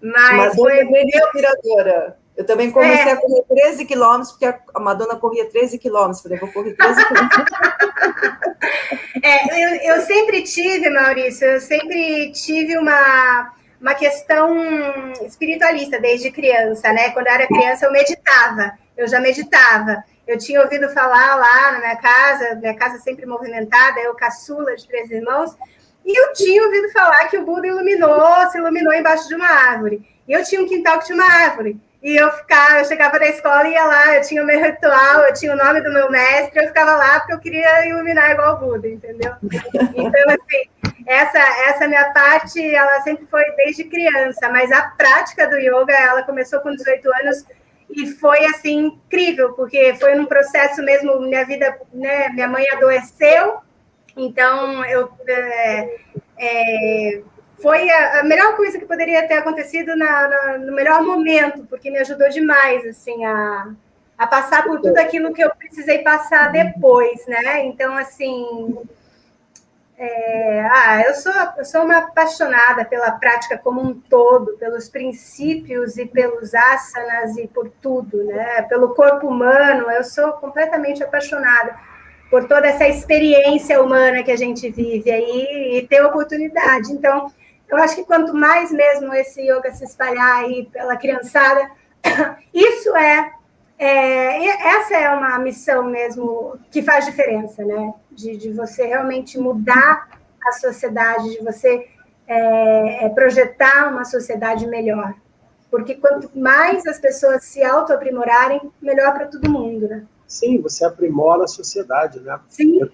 Mas Madonna foi bem inspiradora. Eu também comecei a correr 13 quilômetros, porque a Madonna corria 13 quilômetros. Falei, vou correr 13 quilômetros. Eu sempre tive, Maurício, uma questão espiritualista desde criança, né? Quando eu era criança, eu já meditava. Eu tinha ouvido falar lá na minha casa sempre movimentada, eu caçula de 3 irmãos, e eu tinha ouvido falar que o Buda se iluminou embaixo de uma árvore. E eu tinha um quintal que tinha uma árvore. E eu chegava da escola e ia lá, eu tinha o meu ritual, eu tinha o nome do meu mestre, eu ficava lá porque eu queria iluminar igual o Buda, entendeu? Então, assim, essa minha parte, ela sempre foi desde criança, mas a prática do yoga, ela começou com 18 anos e foi, assim, incrível, porque foi num processo mesmo, minha vida, né, minha mãe adoeceu, então foi a melhor coisa que poderia ter acontecido no melhor momento, porque me ajudou demais, assim, a passar por tudo aquilo que eu precisei passar depois, né? Então, assim, eu sou uma apaixonada pela prática como um todo, pelos princípios e pelos asanas e por tudo, né? Pelo corpo humano, eu sou completamente apaixonada por toda essa experiência humana que a gente vive aí e ter oportunidade. Então, eu acho que quanto mais mesmo esse yoga se espalhar aí pela criançada, essa é uma missão mesmo que faz diferença, né? De você realmente mudar a sociedade, de você projetar uma sociedade melhor. Porque quanto mais as pessoas se auto-aprimorarem, melhor para todo mundo, né? Sim, você aprimora a sociedade, né? Sim. Eu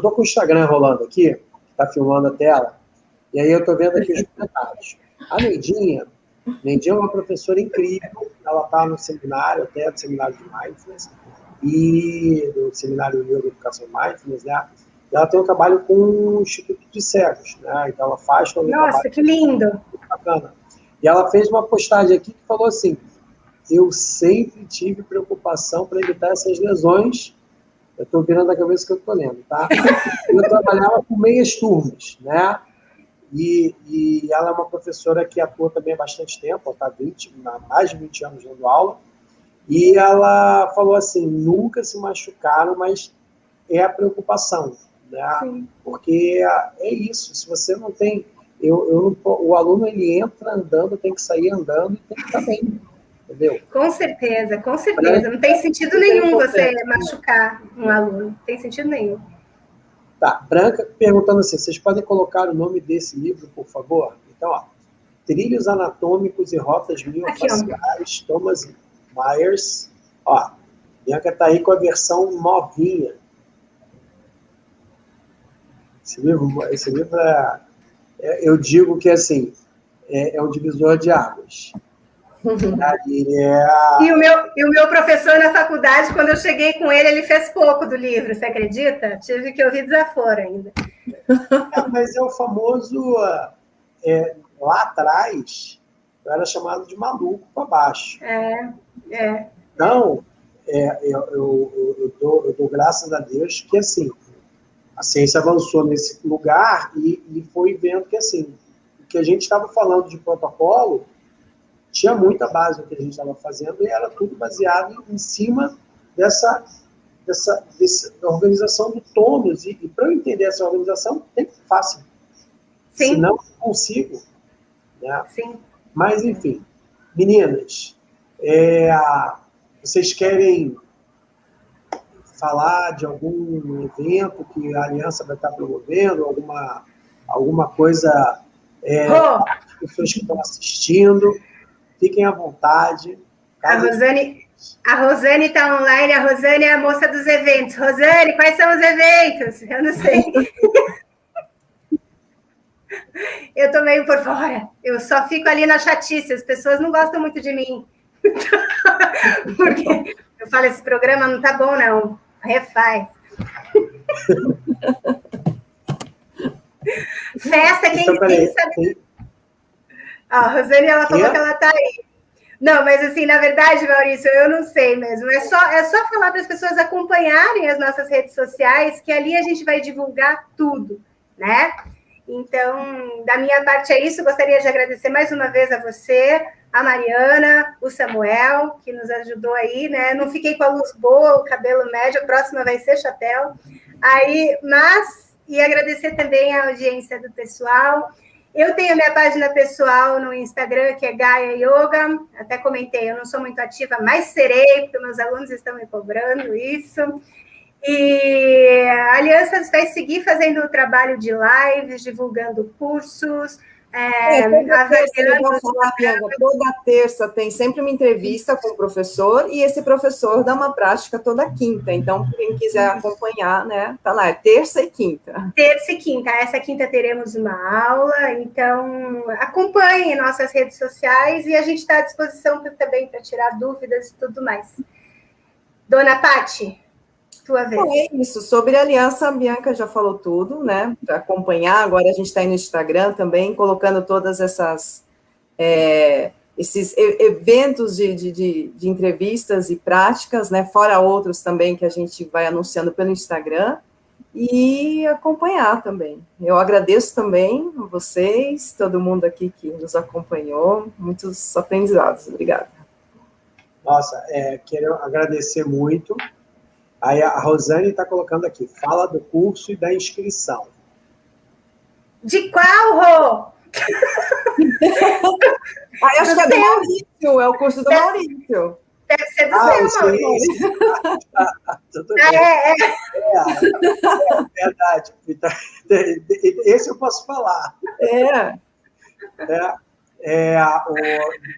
tô com o Instagram rolando aqui, tá filmando a tela, e aí eu tô vendo aqui os comentários. A Neidinha é uma professora incrível, ela tá no seminário, até do seminário de Mindfulness, e do seminário de Yoga Educação Mindfulness, né? E ela tem um trabalho com o Instituto de Cegos, né? Então ela faz todo um trabalho. Nossa, que lindo! Muito bacana. E ela fez uma postagem aqui que falou assim: eu sempre tive preocupação para evitar essas lesões Eu estou virando a cabeça que eu estou lendo, tá? Eu trabalhava com meias turmas, né? E ela é uma professora que atua também há bastante tempo, ela está há mais de 20 anos dando aula, e ela falou assim, nunca se machucaram, mas é a preocupação, né? Sim. Porque é isso, se você não tem... o aluno, ele entra andando, tem que sair andando e tem que estar bem, entendeu? Com certeza, com certeza. Não tem sentido nenhum você machucar um aluno, não tem sentido nenhum. Tá, Branca perguntando assim, vocês podem colocar o nome desse livro, por favor? Então, ó, Trilhos Anatômicos e Rotas Miofaciais, Thomas Myers. Ó, Bianca está aí com a versão novinha. Esse livro eu digo que, assim, é um divisor de águas. E o meu professor na faculdade, quando eu cheguei com ele fez pouco do livro, você acredita? Tive que ouvir desaforo ainda. Mas é o famoso... lá atrás, eu era chamado de maluco para baixo. Então, eu dou graças a Deus que, assim, a ciência avançou nesse lugar e foi vendo que, assim, o que a gente estava falando de protocolo tinha muita base no que a gente estava fazendo e era tudo baseado em cima dessa organização do tônus. E para eu entender essa organização, tem que ser fácil. Sim. Senão, eu não consigo. Né? Sim. Mas, enfim, meninas, vocês querem falar de algum evento que a Aliança vai estar promovendo, alguma coisa, as pessoas que estão assistindo, fiquem à vontade. A Rosane está online, a Rosane é a moça dos eventos. Rosane, quais são os eventos? Eu não sei. Eu estou meio por fora. Eu só fico ali na chatice. As pessoas não gostam muito de mim. Porque eu falo, esse programa não tá bom, não. Refaz. Festa, quem sabe... A Rosane, ela falou que ela tá aí. Não, mas assim, na verdade, Maurício, eu não sei mesmo. É só falar para as pessoas acompanharem as nossas redes sociais, que ali a gente vai divulgar tudo, né? Então, da minha parte é isso. Gostaria de agradecer mais uma vez a você, a Mariana, o Samuel, que nos ajudou aí, né? Não fiquei com a luz boa, o cabelo médio, a próxima vai ser chapéu. E agradecer também a audiência do pessoal. Eu tenho a minha página pessoal no Instagram, que é Gaia Yoga. Até comentei, eu não sou muito ativa, mas serei, porque meus alunos estão me cobrando isso. E a Aliança vai seguir fazendo o trabalho de lives, divulgando cursos. Toda terça tem sempre uma entrevista com o professor e esse professor dá uma prática toda quinta. Então, quem quiser acompanhar, né, tá lá, é terça e quinta. Terça e quinta. Essa quinta teremos uma aula, então acompanhem nossas redes sociais e a gente está à disposição também para tirar dúvidas e tudo mais. Dona Pati, tua vez. Bom, é isso. Sobre a Aliança, a Bianca já falou tudo, né? Para acompanhar. Agora a gente está aí no Instagram também, colocando todas esses eventos de entrevistas e práticas, né? Fora outros também que a gente vai anunciando pelo Instagram e acompanhar também. Eu agradeço também a vocês, todo mundo aqui que nos acompanhou. Muitos aprendizados. Obrigada. Nossa, quero agradecer muito. Aí a Rosane está colocando aqui, fala do curso e da inscrição. De qual, Rô? Acho que é do Maurício, é o curso do Maurício. Deve ser do seu, Maurício. Tudo bem. É verdade. Esse eu posso falar.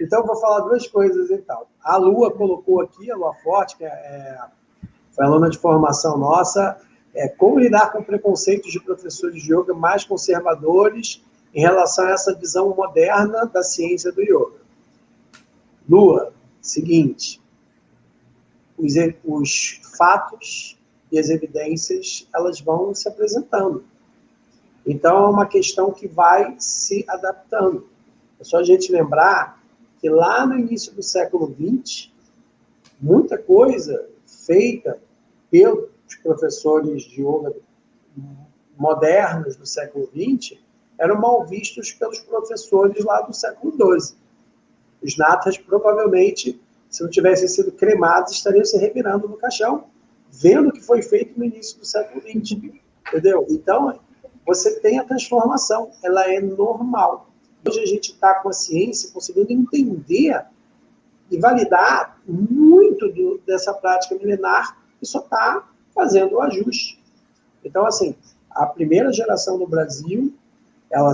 Então, eu vou falar duas coisas então. A Lua colocou aqui, a Lua Forte, que foi aluna de formação nossa, como lidar com preconceitos de professores de yoga mais conservadores em relação a essa visão moderna da ciência do yoga. Lua, seguinte, os fatos e as evidências, elas vão se apresentando. Então, é uma questão que vai se adaptando. É só a gente lembrar que lá no início do século XX, muita coisa feita os professores de yoga modernos do século XX eram mal vistos pelos professores lá do século XII. Os natas, provavelmente, se não tivessem sido cremados, estariam se revirando no caixão, vendo o que foi feito no início do século XX. Entendeu? Então, você tem a transformação, ela é normal. Hoje a gente está com a ciência conseguindo entender e validar muito dessa prática milenar e só está fazendo o ajuste. Então, assim, a primeira geração no Brasil, ela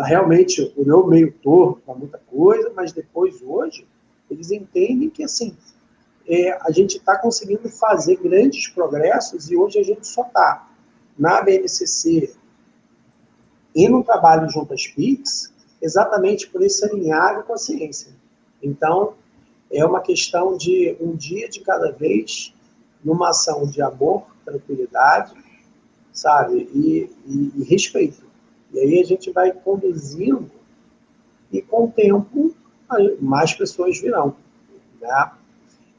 realmente olhou meio torto para muita coisa, mas depois, hoje, eles entendem que, assim, a gente está conseguindo fazer grandes progressos e hoje a gente só está na BNCC e no trabalho junto às PICs, exatamente por esse alinhado com a ciência. Então, é uma questão de um dia de cada vez, numa ação de amor, tranquilidade, sabe, e respeito. E aí a gente vai conduzindo e, com o tempo, mais pessoas virão. Né?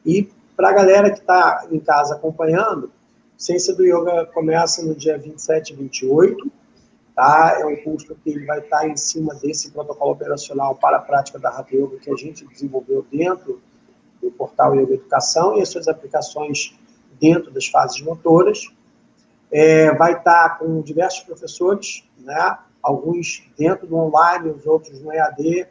E para a galera que está em casa acompanhando, Ciência do Yoga começa no dia 27 e 28, tá? É um curso que ele vai estar em cima desse protocolo operacional para a prática da Hatha Yoga que a gente desenvolveu dentro do portal Yoga Educação e as suas aplicações dentro das fases motoras. Vai estar com diversos professores, né? Alguns dentro do online, os outros no EAD.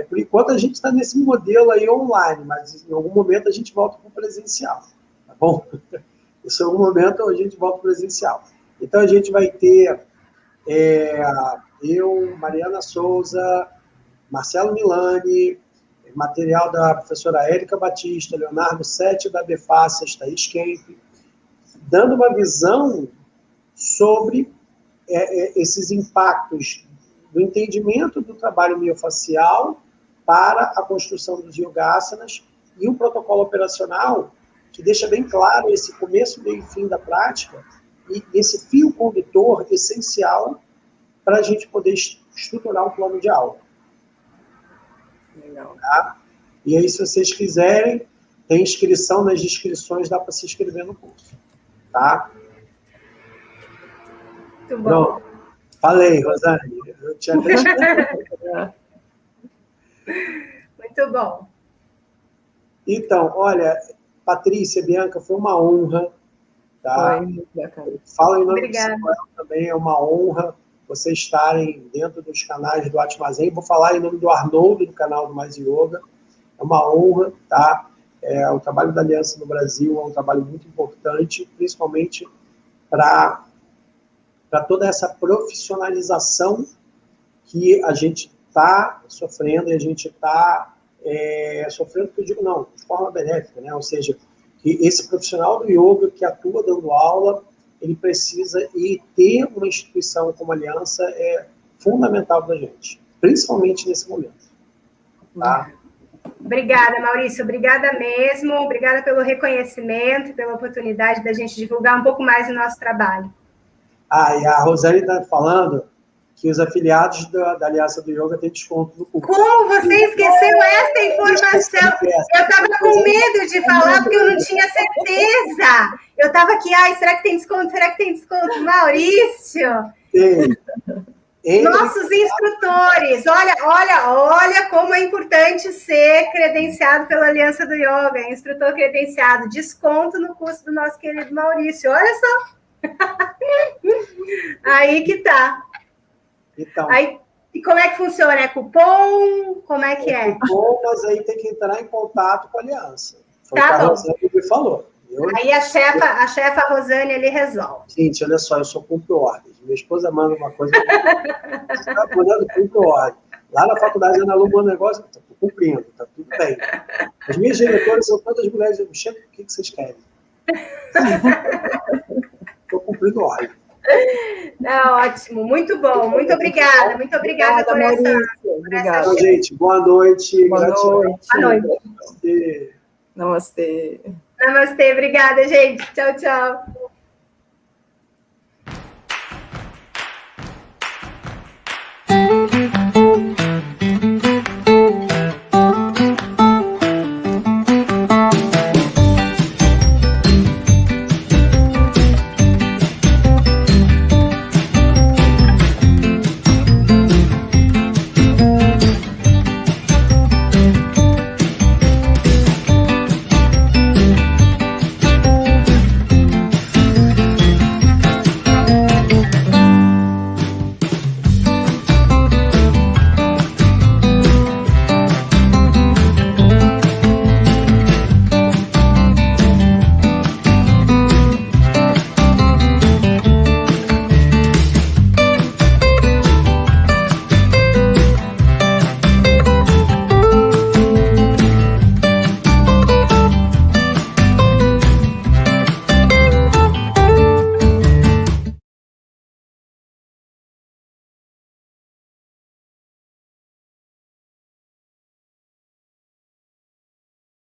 Por enquanto, a gente está nesse modelo aí online, mas em algum momento a gente volta para o presencial, tá bom? Em algum momento a gente volta para o presencial. Então, a gente vai ter eu, Mariana Souza, Marcelo Milani, material da professora Érica Batista, Leonardo Sete, da Befácias, Thaís Kemp, dando uma visão sobre esses impactos do entendimento do trabalho miofacial para a construção dos yogasanas e um protocolo operacional que deixa bem claro esse começo, meio e fim da prática e esse fio condutor essencial para a gente poder estruturar um plano de aula. Legal. Tá? E aí, se vocês quiserem, tem inscrição nas descrições, dá para se inscrever no curso. Tá? Muito bom. Pronto. Falei, Rosane. Eu tinha até... Muito bom. Então, olha, Patrícia, Bianca, foi uma honra. Tá? Foi muito bacana. Fala em nome Obrigada. do Samuel também, é uma honra vocês estarem dentro dos canais do Atmazen. Vou falar em nome do Arnoldo, do canal do Mais Yoga. É uma honra, tá? O trabalho da Aliança no Brasil é um trabalho muito importante, principalmente para toda essa profissionalização que a gente está sofrendo, e a gente está sofrendo, que eu digo, não, de forma benéfica, né? Ou seja, que esse profissional do yoga que atua dando aula, ele precisa, e ter uma instituição como Aliança é fundamental para a gente, principalmente nesse momento. Tá? Obrigada, Maurício, obrigada mesmo, obrigada pelo reconhecimento, pela oportunidade da gente divulgar um pouco mais o nosso trabalho. E a Rosane está falando que os afiliados da Aliança do Yoga têm desconto no curso. Como você esqueceu essa informação? Eu estava com medo de falar, porque eu não tinha certeza. Eu estava aqui, será que tem desconto? Será que tem desconto? Maurício! Tem. Nossos instrutores, olha como é importante ser credenciado pela Aliança do Yoga, instrutor credenciado, desconto no curso do nosso querido Maurício, olha só. Aí que tá. Então, aí, e como é que funciona? É cupom? Como é que é? Cupom, mas aí tem que entrar em contato com a Aliança. Foi Tá o que a bom. Rosane me falou. Aí a chefa Rosane, ele resolve. Gente, olha só, eu só cumpro ordens. Minha esposa manda uma coisa, você está mandando, cumpro ordem. Lá na faculdade, Ana Lu manda um negócio, estou cumprindo, está tudo bem. As minhas diretoras são todas mulheres, eu chego, o que vocês querem? Estou cumprindo ordem. Não, ótimo, muito bom, muito obrigada por essa... Obrigada. Então, gente, boa noite. Boa noite. Boa noite. Namastê. Namastê. Namastê, obrigada, gente. Tchau, tchau.